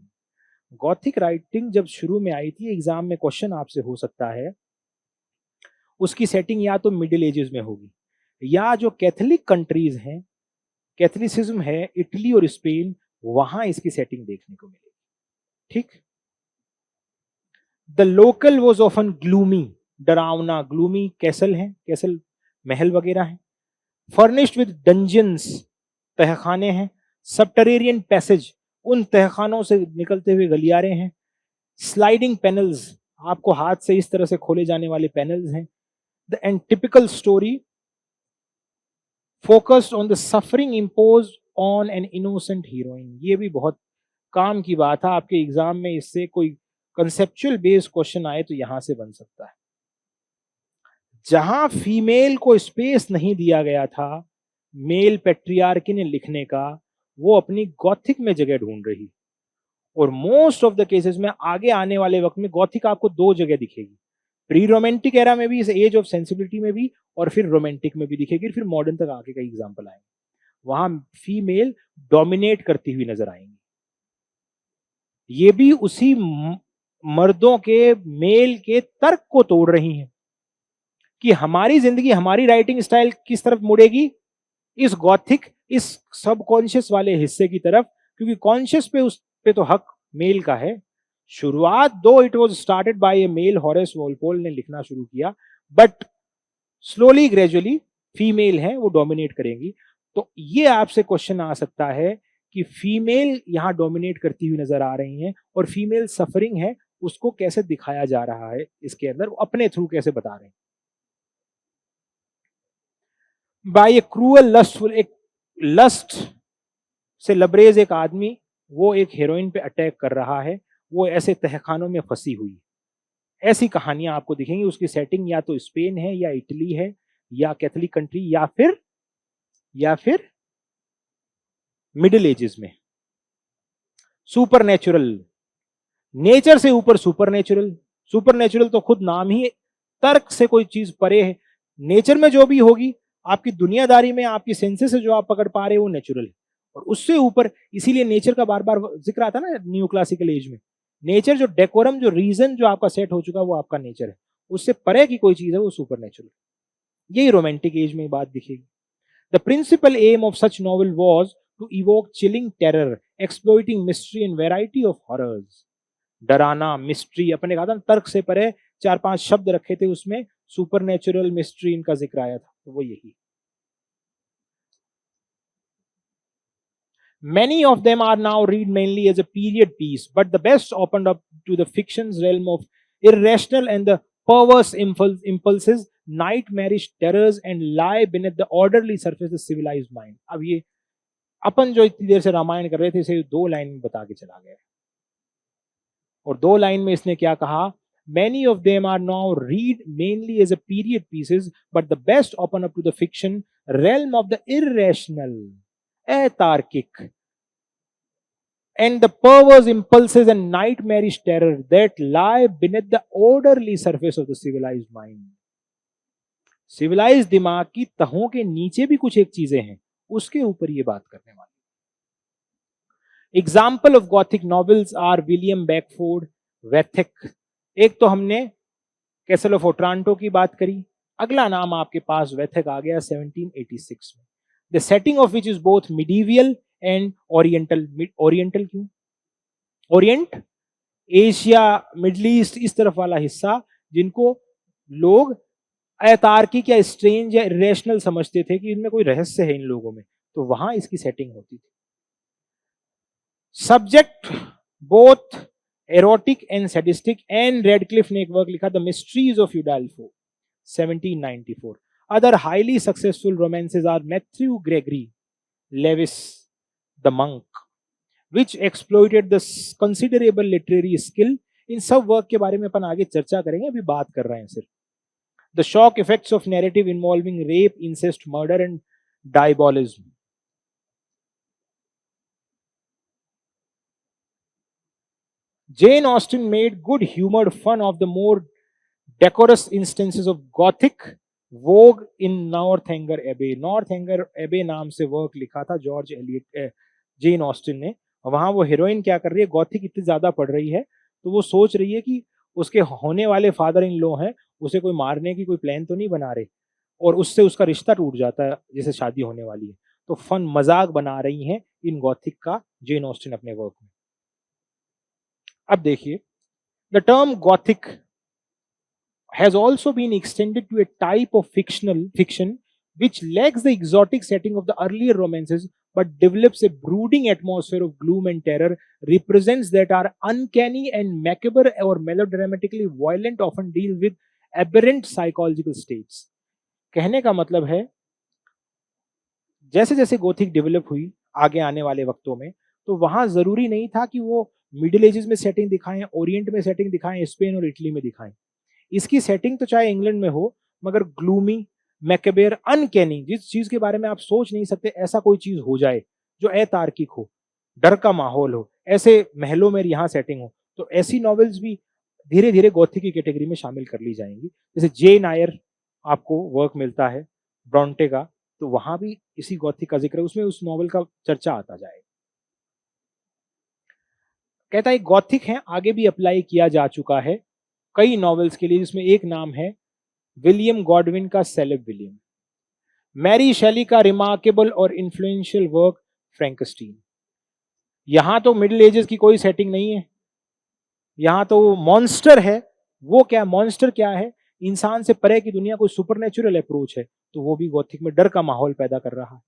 Gothic writing जब शुरू में आई थी, एग्जाम में क्वेश्चन आपसे हो सकता है, उसकी सेटिंग या तो मिडिल एजेस में होगी, या जो कैथोलिक कंट्रीज हैं, कैथोलिसिज्म है, इटली और स्पेन, वहां इसकी सेटिंग देखने को मिलेगी। ठीक। The local was often gloomy, डरावना, ग्लूमी कैसल है, कैसल महल वगैरह है। फर्निश्ड विद डंजन्स, तहखाने हैं। सबटरेरियन पैसेज, उन तहखानों से निकलते हुए गलियारे हैं। स्लाइडिंग पैनल्स, आपको हाथ से इस तरह से खोले जाने वाले पैनल्स हैं। The end typical story focused on the suffering imposed on an innocent heroine. ये भी बहुत काम की बात है, आपके एग्जाम में इससे कोई कंसेप्चुअल बेस्ड क्वेश्चन आए तो यहां से बन सकता है। जहां फीमेल को स्पेस नहीं दिया गया था मेल पेट्रियार्की ने लिखने का, वो अपनी गॉथिक में जगह ढूंढ रही। और मोस्ट ऑफ द केसेस में आगे आने वाले वक्त में गॉथिक आपको दो जगह दिखेगी, प्री रोमांटिक एरा में भी, इस एज ऑफ सेंसिबिलिटी में भी, और फिर रोमांटिक में भी दिखेगी, फिर मॉडर्न तक आगे का एग्जाम्पल आएंगे, वहां फीमेल डोमिनेट करती हुई नजर आएंगी। ये भी उसी मर्दों के, मेल के तर्क को तोड़ रही हैं कि हमारी जिंदगी, हमारी राइटिंग स्टाइल किस तरफ मुड़ेगी, इस गॉथिक, इस सबकॉन्शियस वाले हिस्से की तरफ, क्योंकि कॉन्शियस पे, उस पे तो हक मेल का है। शुरुआत दो it was started by a male, Horace Walpole ने लिखना शुरू किया, बट स्लोली ग्रेजुअली फीमेल है वो डोमिनेट करेंगी। तो ये आपसे क्वेश्चन आ सकता है कि फीमेल यहां डोमिनेट करती हुई नजर आ रही हैं, और फीमेल सफरिंग है, उसको कैसे दिखाया जा रहा है इसके अंदर, अपने थ्रू कैसे बता रहे हैं। बाय ए क्रूअल लस्टफुल, एक लस्ट से लबरेज एक आदमी, वो एक हीरोइन पे अटैक कर रहा है, वो ऐसे तहखानों में फंसी हुई। ऐसी कहानियां आपको दिखेंगी। उसकी सेटिंग या तो स्पेन है, या इटली है, या कैथोलिक कंट्री, या फिर मिडिल एजेस में। सुपरनेचुरल, नेचर से ऊपर सुपरनेचुरल। सुपरनेचुरल तो खुद नाम ही तर्क से कोई चीज परे है। नेचर में जो भी होगी, आपकी दुनियादारी में, आपकी सेंसेस से जो आप पकड़ पा रहे हो, वो नेचुरल है। और उससे ऊपर, इसीलिए नेचर का बार बार जिक्र आता ना न्यू क्लासिकल एज में, नेचर जो डेकोरम, जो रीजन जो आपका सेट हो चुका, वो आपका नेचर है। उससे परे की कोई चीज है, वो सुपर नेचुरल। यही रोमांटिक एज में बात दिखेगी। The principal aim of such novel was to evoke chilling terror, exploiting mystery and variety of horrors. डराना, मिस्ट्री, अपने कहा था तर्क से परे 4-5 शब्द रखे थे उसमें, सुपरनेचुरल, मिस्ट्री, इनका जिक्र आया था, तो वो यही। Many of them are now read mainly as a period piece, but the best opened up to the fiction's realm of irrational and the perverse impulses, nightmarish terrors, and lie beneath the orderly surface of civilized mind। अब ये अपन जो इतनी देर से रामायण कर रहे थे, इसे 2 लाइन में बता के चला गया। और 2 लाइन में इसने क्या कहा? Many of them are now read mainly as a period pieces, but the best open up to the fiction realm of the irrational, अतार्किक, and the perverse impulses and nightmarish terror that lie beneath the orderly surface of the civilized mind। Civilize दिमाग की तहों के नीचे भी कुछ एक चीजें हैं, उसके ऊपर ये बात करने वाली। Example of Gothic novels are William Beckford, Vathek, एक तो हमने कैसल ऑफ ओट्रांटो की बात करी, अगला नाम आपके पास वेथक आ गया 1786 में। The setting of which is both medieval and oriental. Oriental क्यों? ओरिएंट एशिया, मिडल ईस्ट, इस तरफ वाला हिस्सा जिनको लोग अतार्किक या स्ट्रेंज या इरेशनल समझते थे कि इनमें कोई रहस्य है इन लोगों में, तो वहां इसकी सेटिंग होती थी। Subject both erotic and sadistic, and Radcliffe ने एक वर्क लिखा the mysteries of Udolpho 1794। Other highly successful romances are Matthew Gregory Lewis the monk which exploited the considerable literary skill। इन सब वर्क के बारे में अपन आगे चर्चा करेंगे, अभी बात कर रहे हैं सिर्फ। The shock effects of narrative involving rape, incest, murder and diabolism। Jane Austen made good humored fun of the more decorous instances of Gothic vogue in Northanger Abbey। Northanger Abbey नाम से वर्क लिखा था जॉर्ज एलियट, जेन ऑस्टिन ने। वहां वो हीरोइन क्या कर रही है, गॉथिक इतनी ज्यादा पढ़ रही है तो वो सोच रही है कि उसके होने वाले फादर इन लॉ हैं, उसे कोई मारने की कोई प्लान तो नहीं बना रहे, और उससे उसका रिश्ता टूट जाता है जैसे शादी होने वाली है। तो फन मजाक बना रही हैं इन गॉथिक का जेन ऑस्टिन अपने वर्क में। अब देखिए, the term Gothic has also been extended to a type of fiction which lacks the exotic setting of the earlier romances but develops a brooding atmosphere of gloom and terror, represents that are uncanny and macabre or melodramatically violent, often deal with aberrant psychological states। कहने का मतलब है जैसे जैसे गोथिक डेवलप हुई आगे आने वाले वक्तों में, तो वहां जरूरी नहीं था कि वो मिडिल एजेस में सेटिंग दिखाएं, ओरिएंट में सेटिंग दिखाएं, स्पेन और इटली में दिखाएं। इसकी सेटिंग तो चाहे इंग्लैंड में हो, मगर ग्लूमी, मैकेबेर, अनकैनी, जिस चीज के बारे में आप सोच नहीं सकते ऐसा कोई चीज हो जाए जो अतार्किक हो, डर का माहौल हो, ऐसे महलों में यहाँ सेटिंग हो, तो ऐसी नॉवेल्स भी धीरे धीरे गॉथिक की कैटेगरी में शामिल कर ली जाएंगी। जैसे जेन आयर आपको वर्क मिलता है ब्रॉन्टे का, तो वहां भी इसी गॉथिक का जिक्र है, उसमें उस नॉवेल का चर्चा आता जाएगा। कहता है गॉथिक है आगे भी अप्लाई किया जा चुका है कई नॉवेल्स के लिए, जिसमें एक नाम है विलियम गॉडविन का सेलेब विलियम, मैरी शेली का रिमार्केबल और इन्फ्लुएंशियल वर्क फ्रैंकस्टीन। यहां तो मिडिल एजेस की कोई सेटिंग नहीं है, यहां तो मॉन्स्टर है। वो क्या मॉन्स्टर क्या है, इंसान से परे की दुनिया, कोई सुपरनेचुरल अप्रोच है, तो वो भी गॉथिक में डर का माहौल पैदा कर रहा है।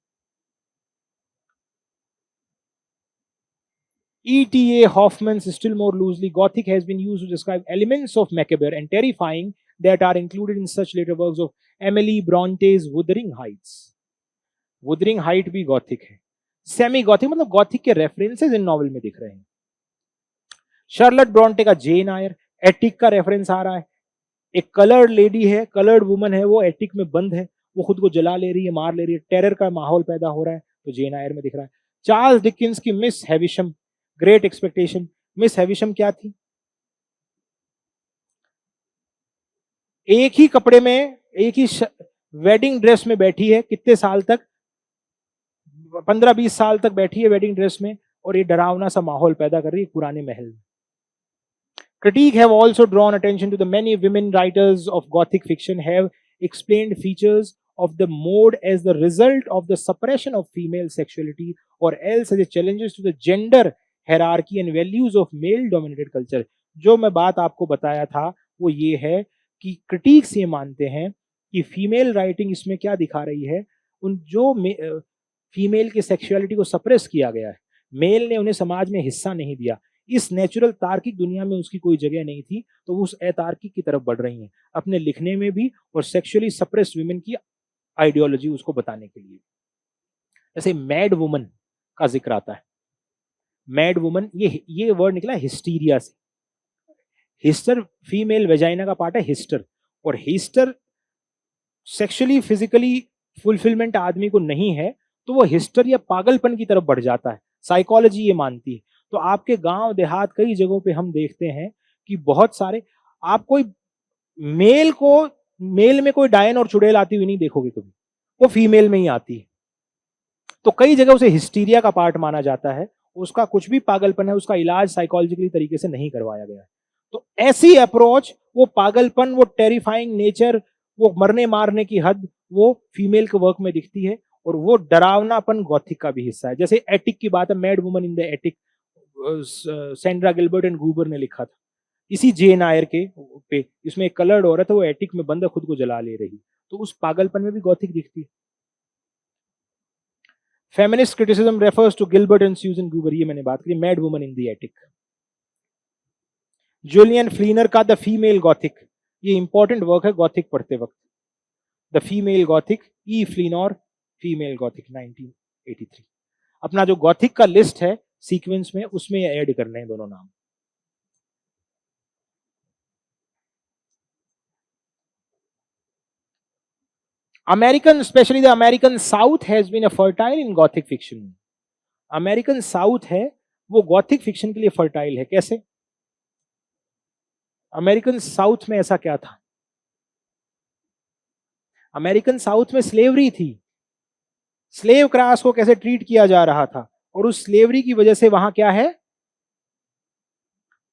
E.T.A. Hoffman's still more loosely, Gothic has been used to describe elements of macabre and terrifying that are included in such later works of Emily Bronte's Wuthering Heights। Wuthering Height भी गॉथिक है। सेमी गॉथिक मतलब गॉथिक के रेफरेंसेस इन नॉवेल में दिख रहे हैं। शार्लट ब्रॉन्टे का जेन आयर, एटिक का रेफरेंस आ रहा है। एक कलर्ड लेडी है, कलर्ड वुमन है, वो एटिक में बंद है, वो खुद को जला ले रही है, मार ले रही है, टेरर का माहौल पैदा हो रहा है, तो जेन आयर में दिख रहा है। चार्ल्स डिकिंस की मिस हैविशम, ग्रेट एक्सपेक्टेशन। मिस हैविशम क्या थी, एक ही कपड़े में, एक ही वेडिंग ड्रेस में बैठी है, कितने साल तक, 15-20 साल तक बैठी है वेडिंग ड्रेस में, और ये डरावना सा माहौल पैदा कर रही है पुराने महल में। Critique have also drawn attention to the many women writers of Gothic fiction have explained features of the mode as the result of the suppression of female sexuality or else as a challenges to the gender hierarchy and values of male dominated culture। जो मैं बात आपको बताया था वो ये है कि क्रिटिक्स ये मानते हैं कि फीमेल राइटिंग इसमें क्या दिखा रही है, उन जो फीमेल की सेक्सुअलिटी को सप्रेस किया गया है, मेल ने उन्हें समाज में हिस्सा नहीं दिया, इस नेचुरल तार्किक दुनिया में उसकी कोई जगह नहीं थी, तो वो उस अतार्किक की तरफ बढ़ रही हैं अपने लिखने में भी, और सेक्सुअली सप्रेस्ड वुमेन की आइडियोलॉजी उसको बताने के लिए। जैसे मैड वुमन का जिक्र आता है, मैड वुमन, ये वर्ड निकला हिस्टीरिया से। हिस्टर फीमेल वेजाइना का पार्ट है हिस्टर, और हिस्टर सेक्सुअली फिजिकली फुलफिलमेंट आदमी को नहीं है, तो वो हिस्टर या पागलपन की तरफ बढ़ जाता है, साइकोलॉजी ये मानती है। तो आपके गांव देहात कई जगहों पे हम देखते हैं कि बहुत सारे, आप कोई मेल में कोई डायन और चुड़ैल आती हुई नहीं देखोगे कभी, वो फीमेल में ही आती है। तो कई जगह उसे हिस्टीरिया का पार्ट माना जाता है, उसका कुछ भी पागलपन है, उसका इलाज साइकोलॉजिकली तरीके से नहीं करवाया गया है। तो ऐसी अप्रोच, वो पागलपन, वो टेरिफाइंग नेचर, वो मरने मारने की हद, वो फीमेल के वर्क में दिखती है। और वो डरावनापन गॉथिक का भी हिस्सा है। जैसे एटिक की बात है, mad woman in the attic, Sandra Gilbert and Gubar ने लिखा था, इसी जेन आयर के पे। इसमें एक कलर्ड औरत है, वो एटिक में बंद खुद को जला ले रही, तो उस पागलपन में भी गॉथिक दिखती है। Feminist criticism refers to Gilbert and Susan Gubar, ये मैंने बात की, mad woman in the attic. Juliann Fleenor का द फीमेल गॉथिक, ये इंपॉर्टेंट वर्क है गॉथिक पढ़ते वक्त। The female gothic, E Fleenor, female gothic 1983। अपना जो गॉथिक का लिस्ट है सीक्वेंस में, उसमें ऐड करने हैं दोनों नाम। American, especially the American South, has been a fertile in Gothic fiction. American south है वो गॉथिक फिक्शन के लिए फर्टाइल है। कैसे? अमेरिकन साउथ में ऐसा क्या था? अमेरिकन साउथ में स्लेवरी थी। स्लेव क्लास को कैसे ट्रीट किया जा रहा था, और उस स्लेवरी की वजह से वहां क्या है,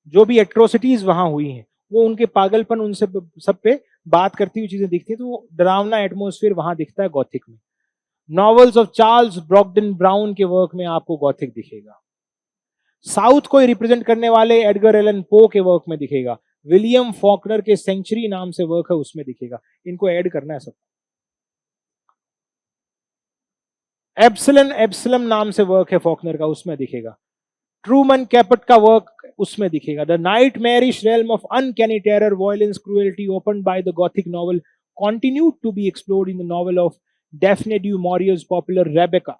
जो भी एट्रोसिटीज वहां हुई हैं, वो उनके पागलपन, उनसे सब पे बात करती हुई चीजें दिखती है। तो वो डरावना एटमोस्फियर वहां दिखता है गॉथिक में। नॉवेल्स ऑफ चार्ल्स ब्रॉकडन ब्राउन के वर्क में आपको गॉथिक दिखेगा। साउथ को रिप्रेजेंट करने वाले एडगर एलन पो के वर्क में दिखेगा। विलियम फॉकनर के सेंचुरी नाम से वर्क है, उसमें दिखेगा। इनको ऐड करना है सब। एब्सलन एब्सलम नाम से वर्क है फॉकनर का, उसमें दिखेगा। ट्रूमन कैपट का वर्क उसमें दिखेगा। The nightmarish realm of uncanny terror, violence, cruelty opened by the gothic novel continued to be explored in the novel of Daphne du Maurier's popular Rebecca.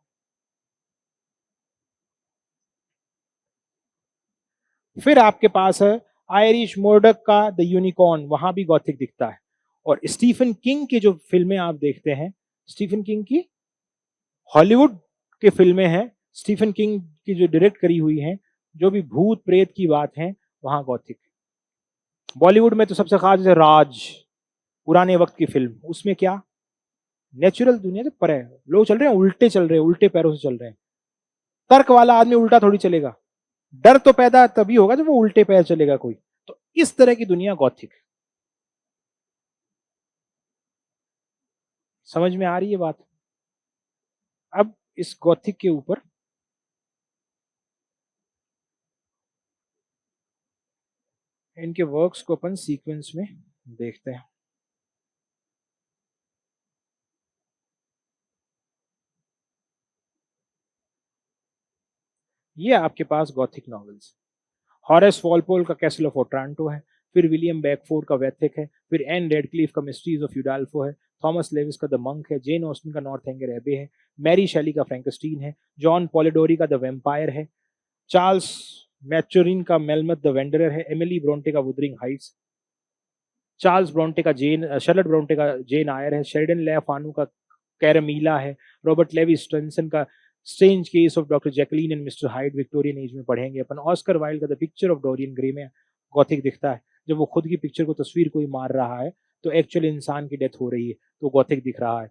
फिर आपके पास है आयरिश मोर्डक का द यूनिकॉर्न, वहां भी गॉथिक दिखता है। और स्टीफन किंग की जो फिल्में आप देखते हैं, स्टीफन किंग की हॉलीवुड की फिल्में हैं, स्टीफन किंग की जो डायरेक्ट करी हुई हैं, जो भी भूत प्रेत की बात है, वहां गॉथिक। बॉलीवुड में तो सबसे खास जैसे राज, पुराने वक्त की फिल्म, उसमें क्या नेचुरल दुनिया से परे है, लोग चल रहे हैं उल्टे, चल रहे हैं उल्टे पैरों से चल रहे हैं। तर्क वाला आदमी उल्टा थोड़ी चलेगा। डर तो पैदा तभी होगा जब वो उल्टे पैर चलेगा कोई। तो इस तरह की दुनिया गॉथिक। समझ में आ रही है बात? अब इस गॉथिक के ऊपर इनके वर्क्स को अपन सीक्वेंस में देखते हैं। ये आपके पास गॉथिक नॉवेल्स, हॉरेस वॉलपोल का कैसल ऑफ ओट्रांटो है, फिर विलियम बैकफोर्ड का वैथिक है, फिर एन रेडक्लिफ का मिस्ट्रीज ऑफ यूडाल्फो है, थॉमस लेविस का द मंक है, जेन ऑस्टिन का नॉर्थ एंगर एबे है, मैरी शैली का फ्रैंकेस्टीन है, जॉन पॉलिडोरी का द वैम्पायर है, चार्ल्स मैचुरिन का मेलमथ द वेंडरर है, एमिली ब्रोंटे का वुदरिंग हाइट्स, चार्ल्स ब्रोंटे का जेन, शर्लट ब्रोंटे का जेन आयर है, शेरिडन ले फानू का कैरमीला है, रॉबर्ट लेवी स्टेनसन का strange case of doctor Jacqueline and mister hide Victorian age में पढ़ेंगे अपन। ऑस्कर वाइल्ड का the picture of Dorian Gray में गॉथिक दिखता है, जब वो खुद की पिक्चर को तस्वीर कोई मार रहा है तो एक्चुअल इंसान की डेथ हो रही है, तो गॉथिक दिख रहा है।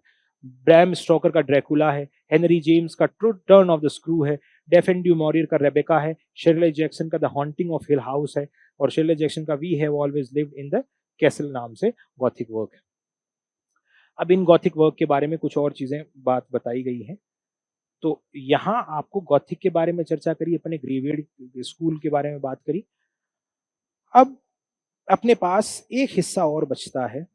ब्रैम स्टोकर का ड्रैकुला है, हेनरी जेम्स का true turn off the screw है, डेफन ड्यू मॉरियर का रेबेका है, शिरले जैक्सन का the haunting of Hill House है, और शिरले जैक्सन का we have always lived in the castle नाम से गॉथिक वर्क है। अब इन गॉथिक वर्क के बारे में कुछ और चीजें बात बताई गई हैं। तो यहाँ आपको गॉथिक के बारे में चर्चा करी, अपने ग्रेवियर्ड स्कूल के बारे में बात करी। अब अपने पास एक हिस्सा और बचता है,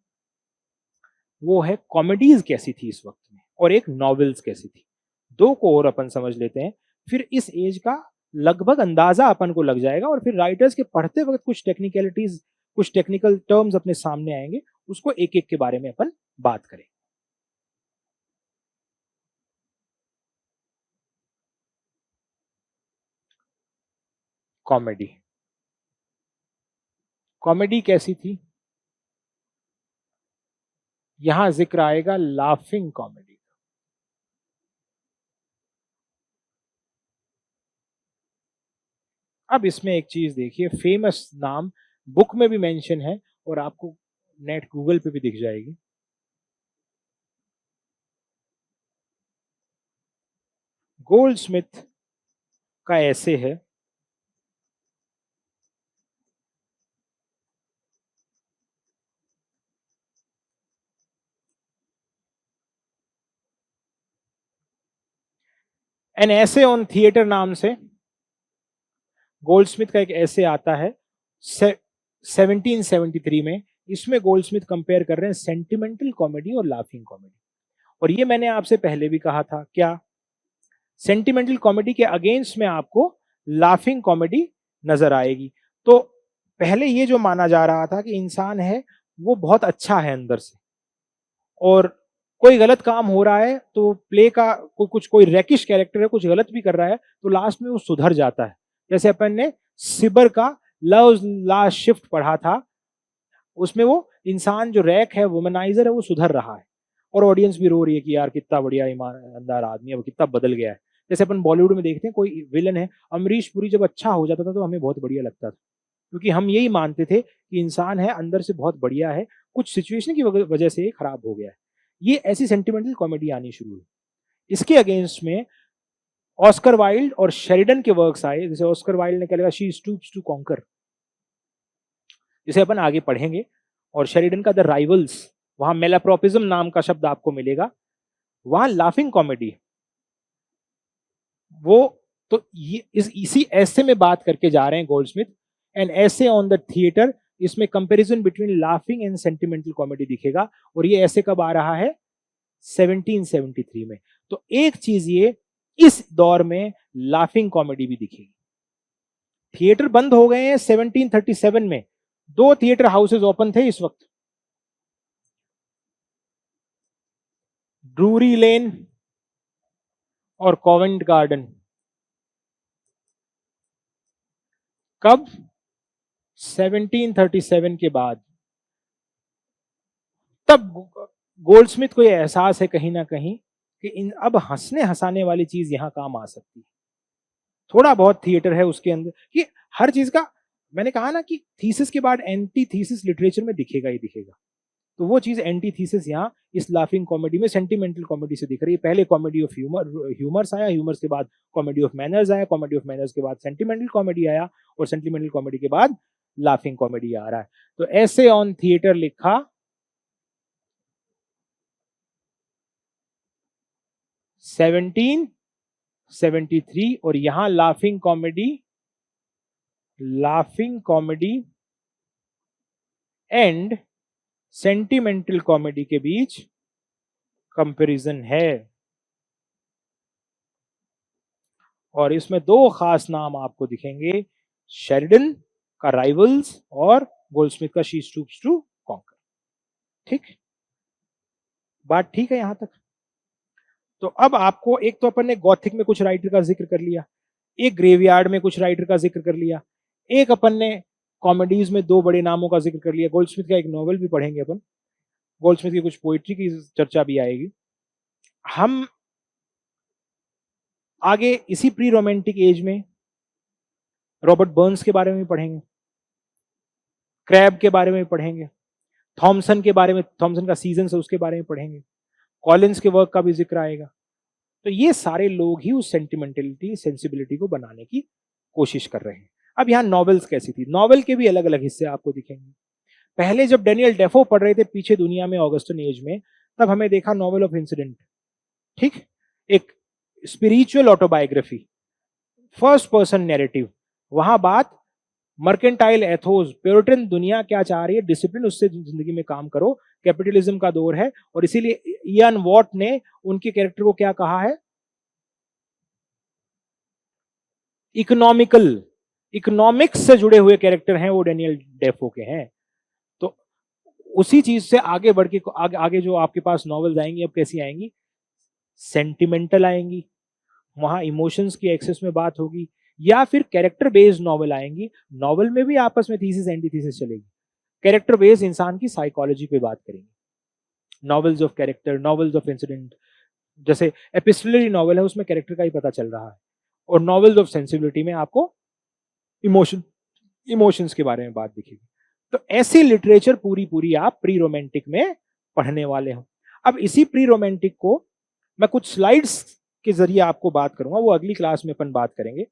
वो है कॉमेडीज कैसी थी इस वक्त में, और एक नॉवेल्स कैसी थी। दो को और अपन समझ लेते हैं, फिर इस एज का लगभग अंदाजा अपन को लग जाएगा, और फिर राइटर्स के पढ़ते वक्त कुछ टेक्निकलिटीज, कुछ टेक्निकल टर्म्स अपने सामने आएंगे, उसको एक एक के बारे में अपन बात करें। कॉमेडी, कॉमेडी कैसी थी, यहां जिक्र आएगा लाफिंग कॉमेडी। अब इसमें एक चीज देखिए, फेमस नाम बुक में भी मेंशन है, और आपको नेट गूगल पे भी दिख जाएगी। गोल्डस्मिथ का ऐसे है एन ऐसे ऑन थिएटर नाम से गोल्डस्मिथ का एक ऐसे आता है 1773 में। इसमें गोल्डस्मिथ कंपेयर कर रहे हैं सेंटिमेंटल कॉमेडी और लाफिंग कॉमेडी। और ये मैंने आपसे पहले भी कहा था, क्या सेंटिमेंटल कॉमेडी के अगेंस्ट में आपको लाफिंग कॉमेडी नजर आएगी। तो पहले ये जो माना जा रहा था कि इंसान है वो बहुत अच्छा है अंदर से, और कोई गलत काम हो रहा है तो प्ले का कोई रैकिश कैरेक्टर है, कुछ गलत भी कर रहा है तो लास्ट में वो सुधर जाता है। जैसे अपन ने सिबर का लव लास्ट शिफ्ट पढ़ा था, उसमें वो इंसान जो रैक है, वुमनाइजर है, वो सुधर रहा है और ऑडियंस भी रो रही है कि यार कितना बढ़िया ईमानदार आदमी है, वो कितना बदल गया है। जैसे अपन बॉलीवुड में देखते हैं कोई विलन है, अमरीश पुरी जब अच्छा हो जाता था तो हमें बहुत बढ़िया लगता था, क्योंकि हम यही मानते थे कि इंसान है अंदर से बहुत बढ़िया है, कुछ सिचुएशन की वजह से खराब हो गया है। ये ऐसी सेंटिमेंटल कॉमेडी आनी शुरू हुई। इसके अगेंस्ट में ऑस्कर वाइल्ड और शेरिडन के वर्क्स आए। जैसे ऑस्कर वाइल्ड ने क्या लिखा, शी स्टूप्स टू कॉन्कर, जिसे अपन आगे पढ़ेंगे। और शेरिडन का द राइवल्स, वहां मेलाप्रोपिज्म नाम का शब्द आपको मिलेगा, वहां लाफिंग कॉमेडी। वो तो ये इसी ऐसे में बात करके जा रहे हैं गोल्डस्मिथ, एन ऐसे ऑन द थिएटर। इसमें comparison between laughing and sentimental comedy दिखेगा। और ये ऐसे कब आ रहा है, 1773 में। तो एक चीज ये, इस दौर में लाफिंग कॉमेडी भी दिखेगी। थिएटर बंद हो गए हैं 1737 में, 2 थिएटर हाउसेस ओपन थे इस वक्त, ड्रूरी लेन और कॉवेंट गार्डन। कब, 1737 के बाद। तब गोल्डस्मिथ को यह एहसास है कहीं ना कहीं कि इन अब हंसने हंसाने वाली चीज यहां काम आ सकती है। थोड़ा बहुत थिएटर है उसके अंदर कि हर चीज का, मैंने कहा ना कि थीसिस के बाद एंटी थीसिस लिटरेचर में दिखेगा ही दिखेगा। तो वो चीज एंटी थीसिस यहाँ इस लाफिंग कॉमेडी में सेंटिमेंटल कॉमेडी से दिख रही है। पहले कॉमेडी ऑफ ह्यूमर्स आया, ह्यूमर्स के बाद कॉमेडी ऑफ मैनर्स आया, कॉमेडी ऑफ मैनर्स के बाद सेंटिमेंटल कॉमेडी आया, और सेंटिमेंटल कॉमेडी के बाद लाफिंग कॉमेडी आ रहा है। तो ऐसे ऑन थिएटर लिखा 1773, और यहां laughing comedy and sentimental comedy के बीच कंपैरिजन है। और इसमें 2 खास नाम आपको दिखेंगे, शेरिडन का राइवल्स और गोल्डस्मिथ का शी स्टूप्स टू कॉन्कर। ठीक, बात ठीक है यहां तक। तो अब आपको, एक तो अपन ने गॉथिक में कुछ राइटर का जिक्र कर लिया, एक ग्रेवयार्ड में कुछ राइटर का जिक्र कर लिया, एक अपन ने कॉमेडीज में 2 बड़े नामों का जिक्र कर लिया। गोल्डस्मिथ का एक नॉवेल भी पढ़ेंगे अपन, गोल्डस्मिथ की कुछ पोइट्री की चर्चा भी आएगी। हम आगे इसी प्री रोमांटिक एज में रॉबर्ट बर्न्स के बारे में भी पढ़ेंगे, क्रैब के बारे में भी पढ़ेंगे, थॉमसन के बारे में, थॉमसन का सीजन है उसके बारे में पढ़ेंगे, कॉलिंस के वर्क का भी जिक्र आएगा। तो ये सारे लोग ही उस सेंटिमेंटलिटी, सेंसिबिलिटी को बनाने की कोशिश कर रहे हैं। अब यहाँ नॉवेल्स कैसी थी, नॉवेल के भी अलग अलग हिस्से आपको दिखेंगे। पहले जब डेनियल डेफो पढ़ रहे थे पीछे दुनिया में ऑगस्टन एज में, तब हमें देखा नॉवेल ऑफ इंसिडेंट, ठीक, एक spiritual autobiography, first person narrative. वहां बात मर्केंटाइल एथोस, प्योरिटन दुनिया क्या चाह रही है, डिसिप्लिन, उससे जिंदगी में काम करो, कैपिटलिज्म का दौर है। और इसीलिए इयान वॉट ने उनके कैरेक्टर को क्या कहा है, इकोनॉमिकल, इकोनॉमिक्स से जुड़े हुए कैरेक्टर हैं वो डेनियल डेफो के हैं। तो उसी चीज से आगे बढ़ के आगे जो आपके पास नॉवेल्स आएंगी अब कैसी आएंगी, सेंटिमेंटल आएंगी, वहां इमोशंस की एक्सेस में बात होगी, या फिर कैरेक्टर बेस्ड नॉवेल आएंगी। नॉवेल में भी आपस में थीसिस एंटीथीसिस चलेगी, कैरेक्टर बेस्ड इंसान की साइकोलॉजी पे बात करेंगे, novels of character, novels of incident. जैसे एपिस्टोलरी नॉवेल है उसमें कैरेक्टर का ही पता चल रहा है, और नॉवेल्स ऑफ सेंसिबिलिटी में आपको इमोशंस के बारे में बात दिखेगी। तो ऐसी लिटरेचर पूरी आप प्री रोमांटिक में पढ़ने वाले हो। अब इसी प्री रोमांटिक को मैं कुछ स्लाइड्स के जरिए आपको बात करूंगा, वो अगली क्लास में अपन बात करेंगे।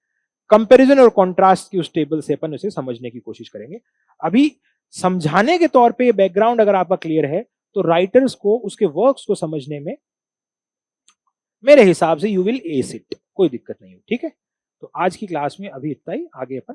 कंपैरिजन और कंट्रास्ट की उस टेबल से अपन उसे समझने की कोशिश करेंगे। अभी समझाने के तौर पे बैकग्राउंड अगर आपका क्लियर है तो राइटर्स को, उसके वर्क्स को समझने में मेरे हिसाब से यू विल एस इट। कोई दिक्कत नहीं हो, ठीक है? तो आज की क्लास में अभी इतना ही, आगे अपन